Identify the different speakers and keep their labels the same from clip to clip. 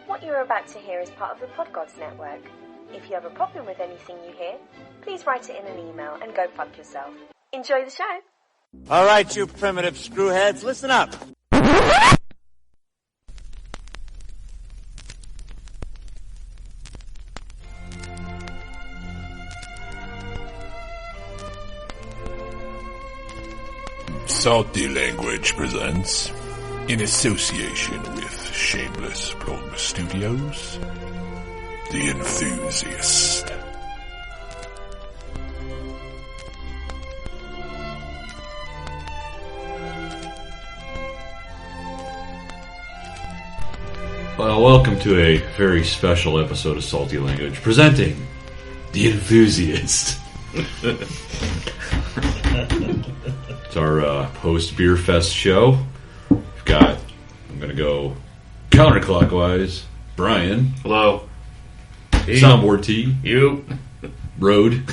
Speaker 1: What you're about to hear is part of the Podgods Network. If you have a problem with anything you hear, please write it in an email and go fuck yourself. Enjoy the show.
Speaker 2: All right, you primitive screwheads, listen up.
Speaker 3: Salty Language presents, in association with Shameless Plug Studios, The Enthusiast.
Speaker 4: Well, welcome to a very special episode of Salty Language, presenting The Enthusiast. It's our post-Beerfest show. We've got, I'm going to go counterclockwise, Brian.
Speaker 5: Hello. Hey.
Speaker 4: Soundboard T.
Speaker 5: You.
Speaker 4: Road.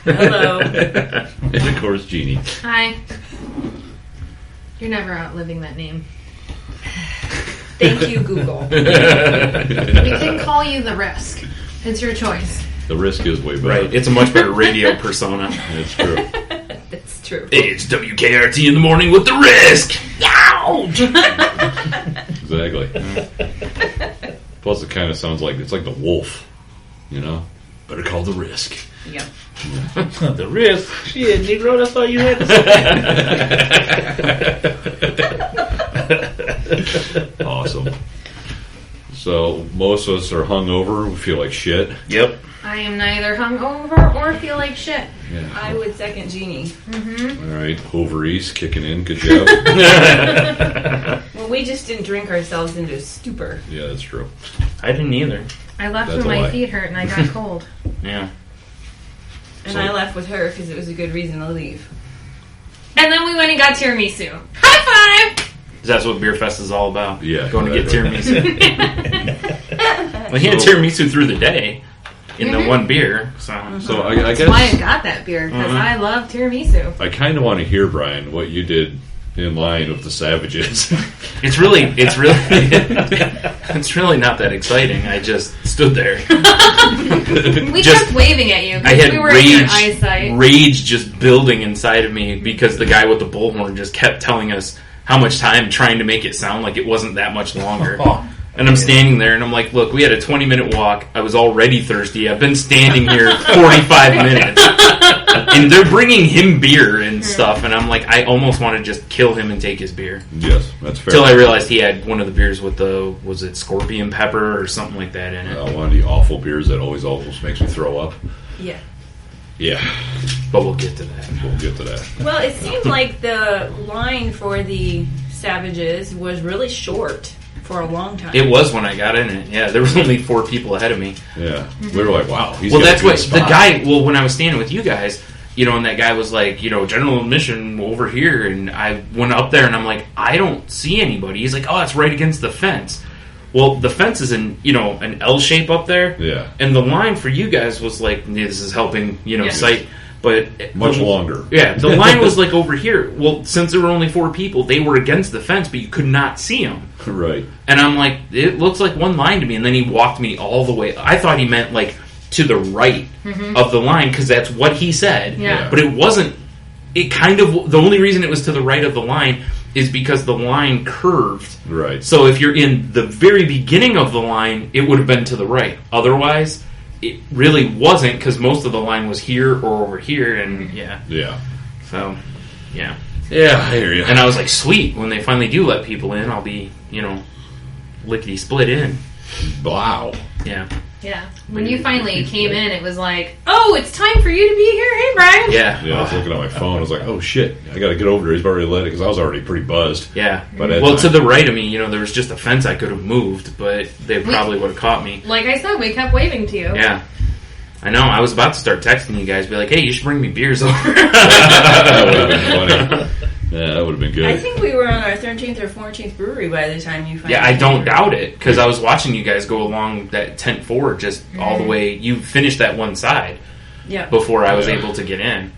Speaker 6: Hello.
Speaker 4: And of course, Jeannie.
Speaker 6: Hi. You're never outliving that name.
Speaker 1: Thank you, Google.
Speaker 6: We can call you The Risk. It's your choice.
Speaker 4: The Risk is way better.
Speaker 5: Right, it's a much better radio persona.
Speaker 4: It's true.
Speaker 1: It's true.
Speaker 5: It's WKRT in the morning with The Risk. Ouch!
Speaker 4: Exactly. Plus, it kind of sounds like, it's like the wolf, you know? Better call The Risk.
Speaker 1: Yep.
Speaker 5: The Risk? Shit, Negro, that's all you had to say.
Speaker 4: Awesome. So, most of us are hungover. We feel like shit.
Speaker 5: Yep.
Speaker 6: I am neither hungover or feel like shit.
Speaker 4: Yeah.
Speaker 1: I would second Jeannie.
Speaker 6: Mm-hmm.
Speaker 4: All right, ovaries kicking in. Good job.
Speaker 1: Well, we just didn't drink ourselves into a stupor.
Speaker 4: Yeah, that's true.
Speaker 5: I didn't either.
Speaker 6: I left
Speaker 4: That's
Speaker 6: when
Speaker 4: a
Speaker 6: my
Speaker 4: lie.
Speaker 6: feet hurt and I got cold.
Speaker 5: Yeah.
Speaker 1: And
Speaker 4: So-
Speaker 1: I left with her because it was a good reason to leave.
Speaker 6: And then we went and got tiramisu. High five!
Speaker 5: That's what Beerfest is all about.
Speaker 4: Yeah,
Speaker 5: Going to get
Speaker 4: exactly.
Speaker 5: tiramisu. Well, he had
Speaker 4: So-
Speaker 5: tiramisu through the day in the one beer. So
Speaker 4: So, I
Speaker 6: That's why I
Speaker 4: guess
Speaker 6: got that beer, because I love tiramisu.
Speaker 4: I kind of want to hear, Brian, what you did in line with the Savages.
Speaker 5: it's really it's really not that exciting. I just stood there.
Speaker 6: We
Speaker 5: Just-
Speaker 6: kept waving at you
Speaker 5: I
Speaker 6: because
Speaker 5: had
Speaker 6: we were in your eyesight.
Speaker 5: rage just building inside of me because the guy with the bullhorn just kept telling us how much time trying to make it sound like it wasn't that much longer. And I'm standing there and I'm like, look, we had a 20-minute walk. I was already thirsty. I've been standing here 45 minutes. And they're bringing him beer and stuff. And I'm like, I almost want to just kill him and take his beer.
Speaker 4: Yes, that's fair.
Speaker 5: Until I realized he had one of the beers with the, was it scorpion pepper or something like that in it.
Speaker 4: One of the awful beers that always almost makes me throw up.
Speaker 1: Yeah.
Speaker 4: Yeah,
Speaker 5: But we'll get to that.
Speaker 4: we'll get to that.
Speaker 1: Well, it seemed like the line for the Savages was really short for a long time.
Speaker 5: It was when I got in it. Yeah, there was only 4 people ahead of me.
Speaker 4: Yeah, we were like, wow. He's
Speaker 5: Well,
Speaker 4: got a
Speaker 5: that's
Speaker 4: good
Speaker 5: what the
Speaker 4: spot.
Speaker 5: guy. Well, when I was standing with you guys, you know, and that guy was like, you know, general admission over here, and I went up there, and I'm like, I don't see anybody. He's like, oh, it's right against the fence. Well, the fence is in, you know, an L shape up there,
Speaker 4: Yeah,
Speaker 5: and the line for you guys was like, yeah, this is helping, you know,
Speaker 6: Yeah.
Speaker 5: sight, but
Speaker 4: much
Speaker 5: the,
Speaker 4: longer.
Speaker 5: Yeah, the line was like over here. Well, since there were only 4 people, they were against the fence, but you could not see them.
Speaker 4: Right.
Speaker 5: And I'm like, it looks like one line to me. And then he walked me all the way. I thought he meant like to the right of the line because that's what he said.
Speaker 6: Yeah.
Speaker 5: But it wasn't. It kind of, the only reason it was to the right of the line is because the line curved.
Speaker 4: Right.
Speaker 5: So if you're in the very beginning of the line, it would have been to the right. Otherwise, it really wasn't because most of the line was here or over here. And yeah.
Speaker 4: Yeah.
Speaker 5: So, yeah.
Speaker 4: Yeah, I hear you.
Speaker 5: And I was like, sweet, when they finally do let people in, I'll be, you know, lickety split in.
Speaker 4: Wow.
Speaker 5: Yeah.
Speaker 6: Yeah. When you finally came in, it was like, oh, it's time for you to be here. Hey, Brian.
Speaker 5: Yeah.
Speaker 4: Yeah, I was looking at my phone. I was like, oh shit, I got to get over there. He's already lit it because I was already pretty buzzed.
Speaker 5: Yeah.
Speaker 4: But at
Speaker 5: Well,
Speaker 4: the
Speaker 5: to
Speaker 4: time-
Speaker 5: the right of me, you know, there was just a fence I could have moved, but they probably would have caught me.
Speaker 6: Like I said, we kept waving to you.
Speaker 5: Yeah. I know. I was about to start texting you guys, be like, hey, you should bring me beers over.
Speaker 4: That would have been funny. Yeah, that would have been good.
Speaker 1: I think we were on our 13th or 14th brewery by the time you finally
Speaker 5: Yeah, I
Speaker 1: came
Speaker 5: don't
Speaker 1: over.
Speaker 5: doubt it, because I was watching you guys go along that tent 4 just all the way. You finished that one side
Speaker 1: Yeah.
Speaker 5: before I was
Speaker 4: Yeah.
Speaker 5: able to get in.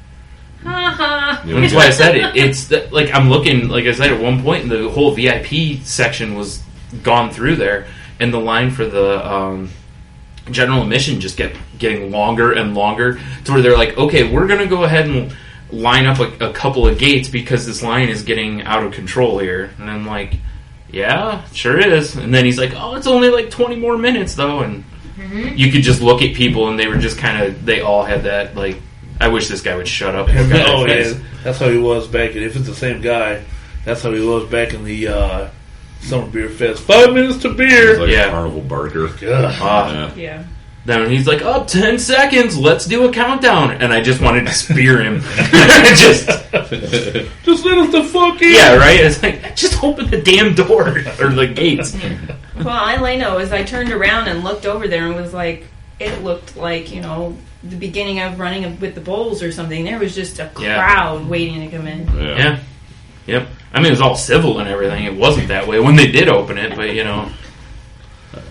Speaker 6: Ha ha.
Speaker 4: You know,
Speaker 5: That's why I said it. It's the, like I'm looking, like I said, at one point, the whole VIP section was gone through there, and the line for the general admission just kept getting longer and longer to where they're like, okay, we're going to go ahead and line up a couple of gates because this line is getting out of control here. And I'm like, yeah, sure is. And then he's like, oh, it's only like 20 more minutes though. And you could just look at people and they were just kind of, they all had that like, I wish this guy would shut up. And look at
Speaker 7: Oh,
Speaker 5: their face.
Speaker 7: yeah. That's how he was back in, if it's the same guy, that's how he was back in the Summer Beer Fest. 5 minutes to beer.
Speaker 3: It's like
Speaker 5: Yeah.
Speaker 3: a carnival barker.
Speaker 7: Ugh.
Speaker 3: Yeah.
Speaker 6: Yeah.
Speaker 5: Then he's like, oh, 10 seconds, let's do a countdown. And I just wanted to spear him. just
Speaker 7: Just let us the fuck in.
Speaker 5: Yeah, right? It's like, just open the damn door or the gates.
Speaker 8: Well, all I know is I turned around and looked over there and was like, it looked like, you know, the beginning of running with the Bulls or something. There was just a crowd waiting to come in.
Speaker 5: Yeah. Yep. I mean, it was all civil and everything. It wasn't that way when they did open it, but, you know.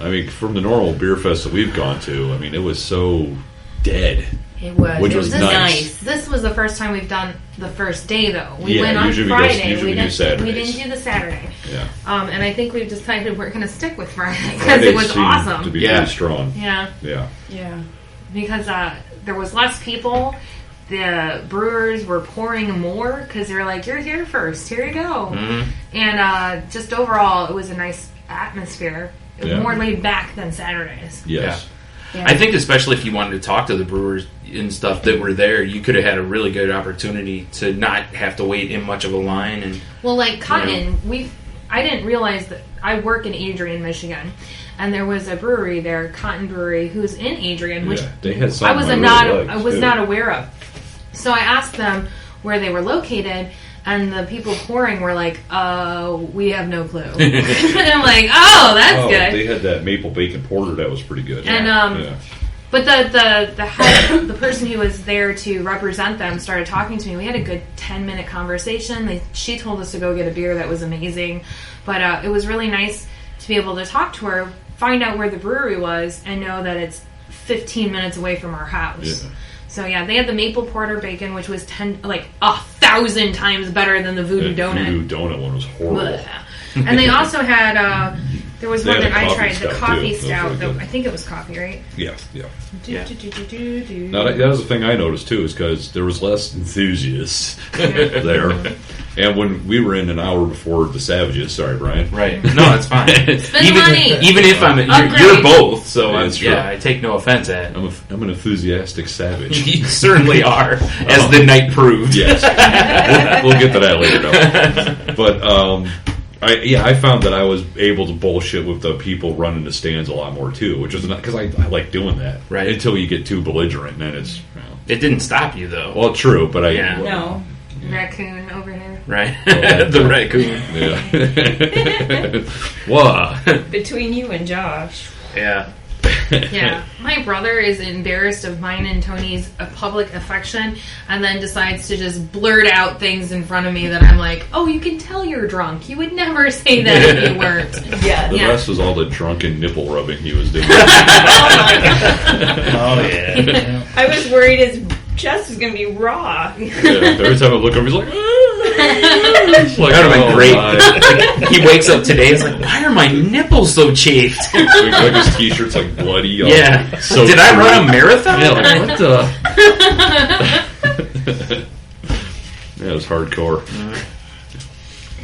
Speaker 3: I mean, from the normal beer fest that we've gone to, I mean, it was so dead.
Speaker 6: It was.
Speaker 3: Which
Speaker 6: it
Speaker 3: was
Speaker 6: was
Speaker 3: nice.
Speaker 6: This was the first time we've done the first day, though. We
Speaker 3: Yeah,
Speaker 6: went on
Speaker 3: usually we go-
Speaker 6: Friday.
Speaker 3: usually we do
Speaker 6: didn't. We
Speaker 3: Saturdays.
Speaker 6: didn't do the Saturday.
Speaker 3: Yeah.
Speaker 6: And I think we've decided we're going to stick with Friday because
Speaker 3: Fridays
Speaker 6: it was
Speaker 3: seemed
Speaker 6: awesome.
Speaker 3: to be
Speaker 5: Yeah.
Speaker 3: pretty strong.
Speaker 6: Yeah,
Speaker 3: Yeah.
Speaker 8: Yeah.
Speaker 6: because there was less people. The brewers were pouring more because they were like, "You're here first. Here you go."
Speaker 5: Mm-hmm.
Speaker 6: And just overall, it was a nice atmosphere. It was
Speaker 3: Yeah.
Speaker 6: more laid back than Saturdays.
Speaker 3: Yes.
Speaker 5: I think especially if you wanted to talk to the brewers and stuff that were there, you could have had a really good opportunity to not have to wait in much of a line. And
Speaker 6: Well, like Cotton, I didn't realize that I work in Adrian, Michigan, and there was a brewery there, Cotton Brewery, who's in Adrian, which
Speaker 3: Yeah, they had
Speaker 6: I
Speaker 3: something
Speaker 6: was
Speaker 3: I really liked,
Speaker 6: I was
Speaker 3: too.
Speaker 6: not aware of. So I asked them where they were located, and the people pouring were like, we have no clue. And I'm like, oh, that's good.
Speaker 3: They had that maple bacon porter that was pretty good.
Speaker 6: And
Speaker 3: yeah.
Speaker 6: but the head, the person who was there to represent them started talking to me. We had a good 10-minute conversation. She told us to go get a beer that was amazing, but it was really nice to be able to talk to her, find out where the brewery was, and know that it's 15 minutes away from our house.
Speaker 3: Yeah.
Speaker 6: So yeah, they had the maple porter bacon, which was 1,000 times better than the voodoo
Speaker 3: That
Speaker 6: donut.
Speaker 3: voodoo donut one was horrible.
Speaker 6: Blech. And they also had there was
Speaker 3: They
Speaker 6: one
Speaker 3: had
Speaker 6: that
Speaker 3: a
Speaker 6: I
Speaker 3: coffee
Speaker 6: tried, the
Speaker 3: stout,
Speaker 6: coffee
Speaker 3: too. That was
Speaker 6: stout.
Speaker 3: really good.
Speaker 6: I think it was coffee, right?
Speaker 3: Yeah, yeah.
Speaker 5: Yeah.
Speaker 3: Now that was the thing I noticed too, is because there was less enthusiasts there, and when we were in an hour before the Savages, sorry, Brian.
Speaker 5: right. No, it's fine.
Speaker 6: Spend money.
Speaker 5: Even if you're
Speaker 6: Upgrade.
Speaker 5: both, so
Speaker 3: Yeah, that's true.
Speaker 5: I take no offense at.
Speaker 3: I'm an enthusiastic savage.
Speaker 5: You certainly are, as the night proved.
Speaker 3: Yes, we'll get to that later, though. But I found that I was able to bullshit with the people running the stands a lot more too, which is not because I like doing that.
Speaker 5: Right.
Speaker 3: Until you get too belligerent, and then it's
Speaker 5: It didn't stop you though.
Speaker 3: well, true, but I
Speaker 5: Yeah.
Speaker 8: No.
Speaker 6: Raccoon over here.
Speaker 5: Right.
Speaker 3: that-
Speaker 5: The raccoon.
Speaker 3: Yeah. What?
Speaker 8: Between you and Josh.
Speaker 5: Yeah.
Speaker 6: Yeah, my brother is embarrassed of mine and Tony's public affection, and then decides to just blurt out things in front of me that I'm like, "Oh, you can tell you're drunk. You would never say that if you weren't."
Speaker 8: Yeah.
Speaker 3: The
Speaker 6: Yeah.
Speaker 3: rest was all the drunken nipple rubbing he was doing.
Speaker 7: Oh, yeah.
Speaker 8: I was worried his chest was going to be raw.
Speaker 3: Yeah, every time I look over, he's like, like,
Speaker 5: That would have been great.
Speaker 3: my.
Speaker 5: He wakes up today, he's like, why are my nipples so chafed?
Speaker 3: Like his t-shirt's like bloody.
Speaker 5: Yeah.
Speaker 3: So
Speaker 5: Did I
Speaker 3: true.
Speaker 5: run a marathon?
Speaker 3: Yeah, like, what the? Yeah, it was hardcore.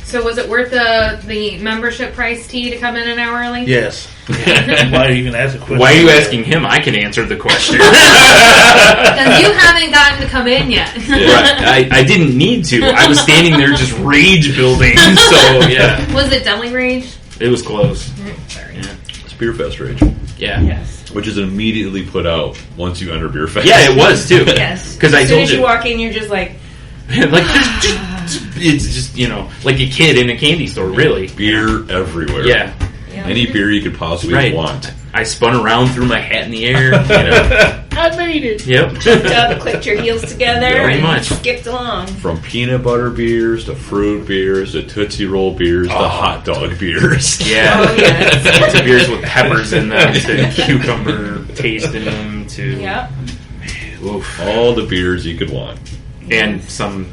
Speaker 6: So was it worth the membership price T to come in an hour early?
Speaker 7: Yes. Why are you even asking a question?
Speaker 5: Why are you asking him? I can answer the question.
Speaker 6: Because you haven't gotten to come in yet.
Speaker 5: Right. I didn't need to. I was standing there just rage building. So, yeah.
Speaker 6: Was it Deli Rage?
Speaker 5: It was close.
Speaker 6: Sorry.
Speaker 5: Yeah.
Speaker 3: It's Beerfest Rage,
Speaker 5: Yeah.
Speaker 8: Yes.
Speaker 3: which is immediately put out once you enter Beerfest.
Speaker 5: Yeah, it was too.
Speaker 8: Yes.
Speaker 5: Because I
Speaker 8: As soon
Speaker 5: told
Speaker 8: as you
Speaker 5: you.
Speaker 8: walk in, you're just like,
Speaker 5: Like, it's just, like a kid in a candy store, really.
Speaker 3: Beer everywhere.
Speaker 5: Yeah.
Speaker 3: Any beer you could possibly
Speaker 5: Right.
Speaker 3: want.
Speaker 5: I spun around, threw my hat in the air. I made it. Yep.
Speaker 8: jumped up, clicked your heels together,
Speaker 5: Pretty
Speaker 8: and
Speaker 5: much.
Speaker 8: skipped along.
Speaker 3: From peanut butter beers to fruit beers to Tootsie Roll beers to hot dog beers.
Speaker 5: Yeah.
Speaker 8: Oh, yes.
Speaker 5: To beers with peppers in them, to cucumber taste in them, to
Speaker 8: Yep.
Speaker 5: oof.
Speaker 3: All the beers you could want.
Speaker 5: And some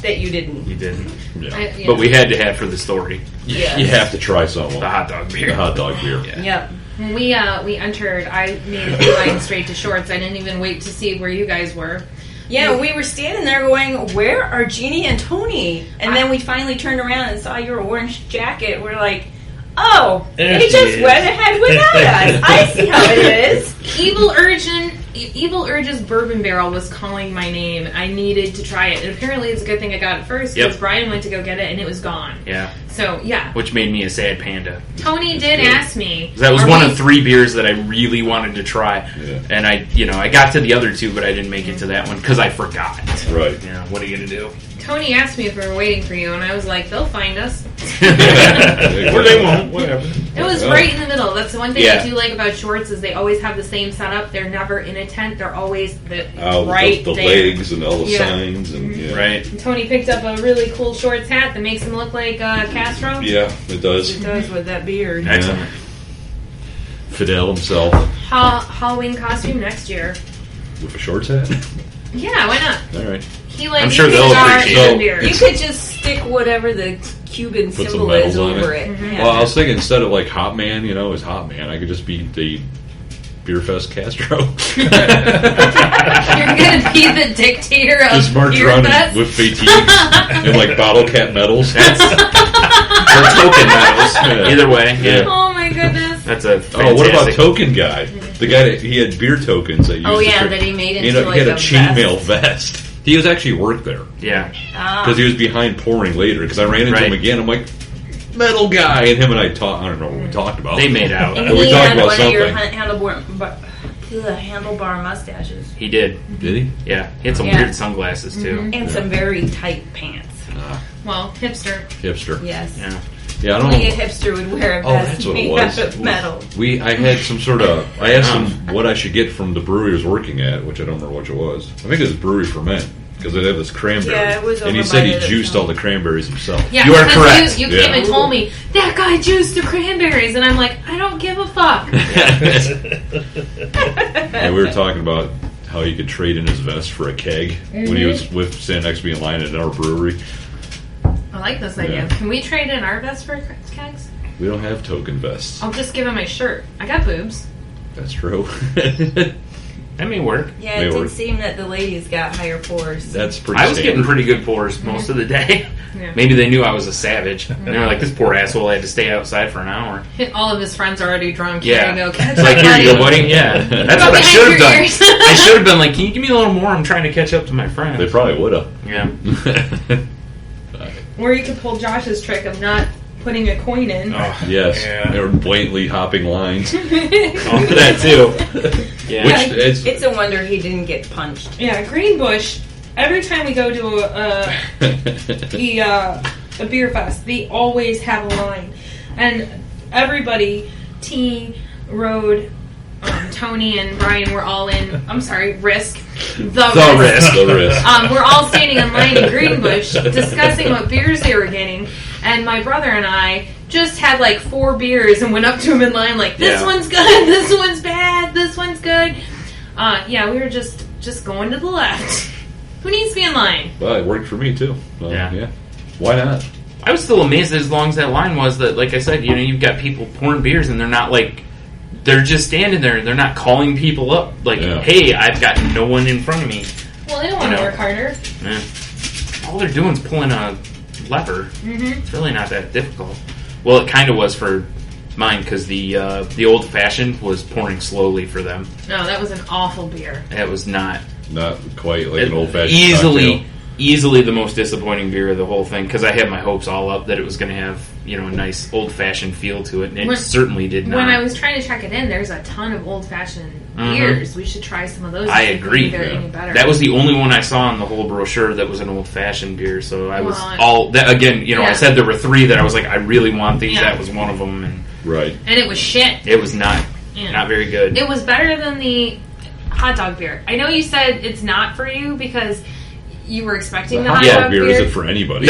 Speaker 8: That you didn't.
Speaker 5: you didn't.
Speaker 3: Yeah.
Speaker 5: But we had to have for the story.
Speaker 8: Yes.
Speaker 3: You have to try someone.
Speaker 5: The hot dog beer.
Speaker 3: The hot dog beer.
Speaker 5: Yeah.
Speaker 8: Yep.
Speaker 6: When we entered, I made a beeline straight to Shorts. I didn't even wait to see where you guys were.
Speaker 8: Yeah, we were standing there going, where are Jeannie and Tony? And then we finally turned around and saw your orange jacket. We're like, oh,
Speaker 7: There
Speaker 8: they
Speaker 7: she
Speaker 8: just
Speaker 7: is.
Speaker 8: went ahead without us. I see how it is.
Speaker 6: Evil Urge's bourbon barrel was calling my name. I needed to try it. And apparently it's a good thing I got it first because
Speaker 5: Yep.
Speaker 6: Brian went to go get it and it was gone.
Speaker 5: Yeah.
Speaker 6: So, yeah.
Speaker 5: Which made me a sad panda.
Speaker 6: Tony did ask me.
Speaker 5: That was
Speaker 6: are
Speaker 5: one
Speaker 6: we-
Speaker 5: of 3 beers that I really wanted to try.
Speaker 3: Yeah.
Speaker 5: And I got to the other 2, but I didn't make it to that one because I forgot.
Speaker 3: Right.
Speaker 5: Yeah, what are you going to do?
Speaker 6: Tony asked me if we were waiting for you, and I was like, they'll find us.
Speaker 5: Or they won't, whatever.
Speaker 6: It was
Speaker 3: Yeah.
Speaker 6: right in the middle. That's the one thing
Speaker 5: Yeah.
Speaker 6: I do like about Shorts is they always have the same setup. They're never in a tent. They're always
Speaker 3: Out
Speaker 6: right
Speaker 3: the
Speaker 6: there.
Speaker 3: legs and all the
Speaker 6: Yeah.
Speaker 3: signs and yeah.
Speaker 5: Right.
Speaker 6: And Tony picked up a really cool Shorts hat that makes him look like Castro.
Speaker 3: Yeah, it does.
Speaker 8: It does with that beard.
Speaker 5: Excellent.
Speaker 3: Fidel himself
Speaker 6: Halloween costume next year.
Speaker 3: with a shorts hat.
Speaker 6: Yeah, why not?
Speaker 3: All right.
Speaker 6: He likes
Speaker 5: I'm sure they'll appreciate
Speaker 3: it.
Speaker 6: and beer.
Speaker 8: You could just stick whatever the Cuban
Speaker 3: Put some
Speaker 8: symbol is
Speaker 3: medals on
Speaker 8: over
Speaker 3: it.
Speaker 8: it.
Speaker 6: Mm-hmm.
Speaker 8: Yeah.
Speaker 3: Well, I was thinking instead of like Hot Man, as Hot Man, I could just be the Beerfest Castro.
Speaker 6: You're gonna be the dictator of
Speaker 3: Just march around
Speaker 6: Beerfest?
Speaker 3: with fatigues and like bottle cap medals.
Speaker 5: That's or token medals.
Speaker 3: Yeah.
Speaker 5: Either way, yeah.
Speaker 6: Oh my goodness.
Speaker 5: That's a
Speaker 3: Oh,
Speaker 5: fantastic.
Speaker 3: what about Token Guy? The guy that he had beer tokens that used
Speaker 8: Oh,
Speaker 3: to
Speaker 8: yeah,
Speaker 3: tra-
Speaker 8: that he made into
Speaker 3: he
Speaker 8: like
Speaker 3: had
Speaker 8: a
Speaker 3: a chainmail vest. He was actually worked there
Speaker 5: Yeah.
Speaker 3: because he was behind pouring later. Because I ran into
Speaker 5: Right.
Speaker 3: him again. I'm like, metal guy, and him and I talked. I don't know what we talked about.
Speaker 5: They made out.
Speaker 8: And
Speaker 3: we
Speaker 8: he
Speaker 3: talked
Speaker 8: had
Speaker 3: about
Speaker 8: one of your
Speaker 3: something.
Speaker 8: handlebar mustaches.
Speaker 5: He did.
Speaker 3: Did he?
Speaker 5: Yeah. He had some
Speaker 8: Yeah.
Speaker 5: weird sunglasses, too.
Speaker 8: And some very tight pants.
Speaker 6: Well, hipster.
Speaker 3: Hipster.
Speaker 8: Yes.
Speaker 5: Yeah.
Speaker 3: Yeah, I don't
Speaker 8: Only a
Speaker 3: know.
Speaker 8: hipster would wear a
Speaker 3: Oh,
Speaker 8: vest
Speaker 3: that's what it
Speaker 8: made
Speaker 3: was.
Speaker 8: out of metal.
Speaker 3: I had some sort of. I asked him what I should get from the brewery I was working at, which I don't remember which it was. I think it was Brewery Ferment because they have this cranberry.
Speaker 8: Yeah, it was
Speaker 3: and he
Speaker 8: over
Speaker 3: said
Speaker 8: by
Speaker 3: he
Speaker 8: the-
Speaker 3: juiced all the cranberries himself.
Speaker 6: Yeah,
Speaker 5: You are
Speaker 6: because
Speaker 5: correct.
Speaker 6: You
Speaker 3: Yeah.
Speaker 6: came and told me that guy juiced the cranberries, and I'm like, I don't give a fuck.
Speaker 3: And we were talking about how he could trade in his vest for a keg when he was standing next to me in line at our brewery.
Speaker 6: I like this idea.
Speaker 3: Yeah.
Speaker 6: Can we trade in our vests for kegs?
Speaker 3: We don't have token vests.
Speaker 6: I'll just give him my shirt. I got boobs.
Speaker 3: That's true.
Speaker 5: That may work.
Speaker 8: Yeah,
Speaker 3: May
Speaker 8: it did
Speaker 3: work.
Speaker 8: seem that the ladies got higher pores.
Speaker 3: That's pretty.
Speaker 5: I was getting
Speaker 3: standard.
Speaker 5: pretty good pours most of the day.
Speaker 6: Yeah.
Speaker 5: Maybe they knew I was a savage. And they were like, this poor asshole had to stay outside for an hour.
Speaker 6: All of his friends are already drunk.
Speaker 5: Yeah.
Speaker 6: Here you go. Catch
Speaker 5: It's like,
Speaker 6: up,
Speaker 5: here you go,
Speaker 6: buddy.
Speaker 5: buddy. Yeah. That's
Speaker 6: Go
Speaker 5: what I
Speaker 6: behind
Speaker 5: should have
Speaker 6: your
Speaker 5: done.
Speaker 6: ears.
Speaker 5: I should have been like, can you give me a little more? I'm trying to catch up to my friends.
Speaker 3: They probably would have.
Speaker 5: Yeah.
Speaker 6: Or you could pull Josh's trick of not putting a coin in.
Speaker 5: Oh,
Speaker 3: Yes,
Speaker 5: Yeah.
Speaker 3: they were blatantly hopping lines.
Speaker 5: oh, that too. Yeah.
Speaker 3: Which
Speaker 8: It's a wonder he didn't get punched.
Speaker 6: Yeah, Greenbush. Every time we go to a beer fest, they always have a line, and everybody, T, Road, Tony, and Brian were all in. I'm sorry, Risk. The Risk.
Speaker 3: The risk.
Speaker 6: We're all standing in line in Greenbush discussing what beers they were getting, and my brother and I just had like 4 beers and went up to him in line like, this
Speaker 5: Yeah.
Speaker 6: one's good, this one's bad, this one's good. Yeah, we were just going to the left. Who needs to be in line?
Speaker 3: Well, it worked for me too.
Speaker 5: Yeah.
Speaker 3: Why not?
Speaker 5: I was still amazed as long as that line was that, like I said, you've got people pouring beers and they're not like, they're just standing there. They're not calling people up like,
Speaker 3: Yeah.
Speaker 5: hey, I've got no one in front of me.
Speaker 6: Well, they don't want to work harder.
Speaker 5: Eh. All they're doing is pulling a lever. It's really not that difficult. Well, it kind of was for mine because the old fashioned was pouring slowly for them.
Speaker 6: No, that was an awful beer.
Speaker 5: It was not
Speaker 3: Not quite like an old fashioned.
Speaker 5: easily the most disappointing beer of the whole thing because I had my hopes all up that it was going to have a nice old fashioned feel to it, and it certainly did not.
Speaker 6: When I was trying to check it in, there's a ton of old fashioned beers. We should try some of those.
Speaker 5: I
Speaker 6: and see if
Speaker 5: agree.
Speaker 6: They're any better.
Speaker 5: That was the only one I saw in the whole brochure that was an old fashioned beer. So I was
Speaker 6: Well,
Speaker 5: all that again.
Speaker 6: Yeah.
Speaker 5: I said there were 3 that I was like, I really want these.
Speaker 6: Yeah.
Speaker 5: That was one of them, and
Speaker 3: Right.
Speaker 6: and it was shit.
Speaker 5: it was not
Speaker 6: Yeah.
Speaker 5: not very good.
Speaker 6: It was better than the hot dog beer. I know you said it's not for you because you were expecting the hot
Speaker 3: Hot dog
Speaker 6: dog
Speaker 3: beer
Speaker 6: beer.
Speaker 3: isn't for anybody.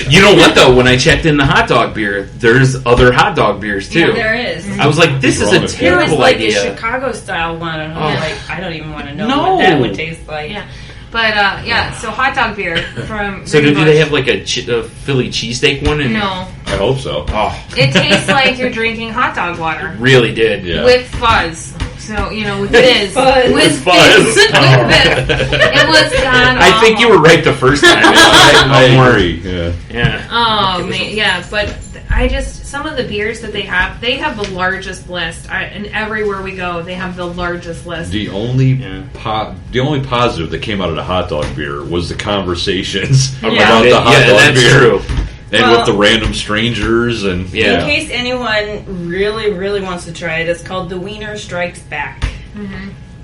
Speaker 5: You know what though? When I checked in the hot dog beer, there's other hot dog beers too.
Speaker 8: Yeah, there is.
Speaker 5: I was like, this is
Speaker 3: Wrong
Speaker 5: a
Speaker 3: with
Speaker 8: It
Speaker 5: terrible
Speaker 8: was like
Speaker 5: idea.
Speaker 8: a Chicago style one. And I'm
Speaker 5: Oh.
Speaker 8: like, I don't even want to know
Speaker 5: No.
Speaker 8: what that would taste like.
Speaker 6: Yeah. But so hot dog beer from.
Speaker 5: So do they have like a Philly cheesesteak one?
Speaker 6: No.
Speaker 3: I hope so.
Speaker 5: Oh,
Speaker 6: It tastes like you're drinking hot dog water
Speaker 5: really did.
Speaker 3: Yeah.
Speaker 6: with fuzz. So with fizz,
Speaker 8: fuzz.
Speaker 6: with
Speaker 5: Fuzz.
Speaker 6: fizz, it was god.
Speaker 5: I think you were right the first time.
Speaker 3: I agree. Yeah.
Speaker 5: Yeah.
Speaker 6: Oh man, yeah, but I just some of the beers that they have the largest list. And everywhere we go, they have the largest list.
Speaker 3: The only positive that came out of the hot dog beer was the conversations about the hot dog
Speaker 5: that's
Speaker 3: beer.
Speaker 5: true.
Speaker 3: And with the random strangers and
Speaker 8: In case anyone really, really wants to try it, it's called The Wiener Strikes Back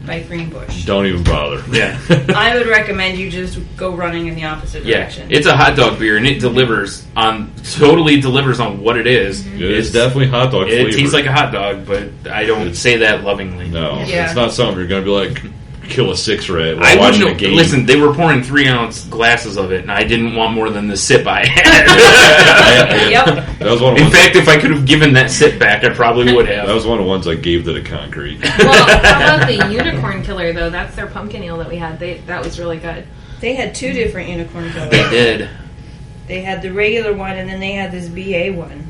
Speaker 8: by Greenbush.
Speaker 3: Don't even bother.
Speaker 5: Yeah.
Speaker 8: I would recommend you just go running in the opposite direction.
Speaker 5: It's a hot dog beer, and it totally delivers on what it is.
Speaker 3: It's definitely hot dog flavor.
Speaker 5: It tastes like a hot dog, but I don't say that lovingly.
Speaker 3: No,
Speaker 8: Yeah.
Speaker 3: it's not something you're going to be like, kill a 6-rat while
Speaker 5: I
Speaker 3: watching a
Speaker 5: wouldn't.
Speaker 3: game.
Speaker 5: Listen, they were pouring 3-ounce glasses of it, and I didn't want more than the sip I had.
Speaker 8: Yep.
Speaker 3: That was one of the
Speaker 5: In
Speaker 3: ones
Speaker 5: fact, if I could have given that sip back, I probably would have.
Speaker 3: that was one of the ones I gave to the concrete.
Speaker 6: Well, how about the Unicorn Killer though? That's their pumpkin ale that we had. That was really good.
Speaker 8: They had two different unicorn colors.
Speaker 5: They did.
Speaker 8: They had the regular one, and then they had this BA one.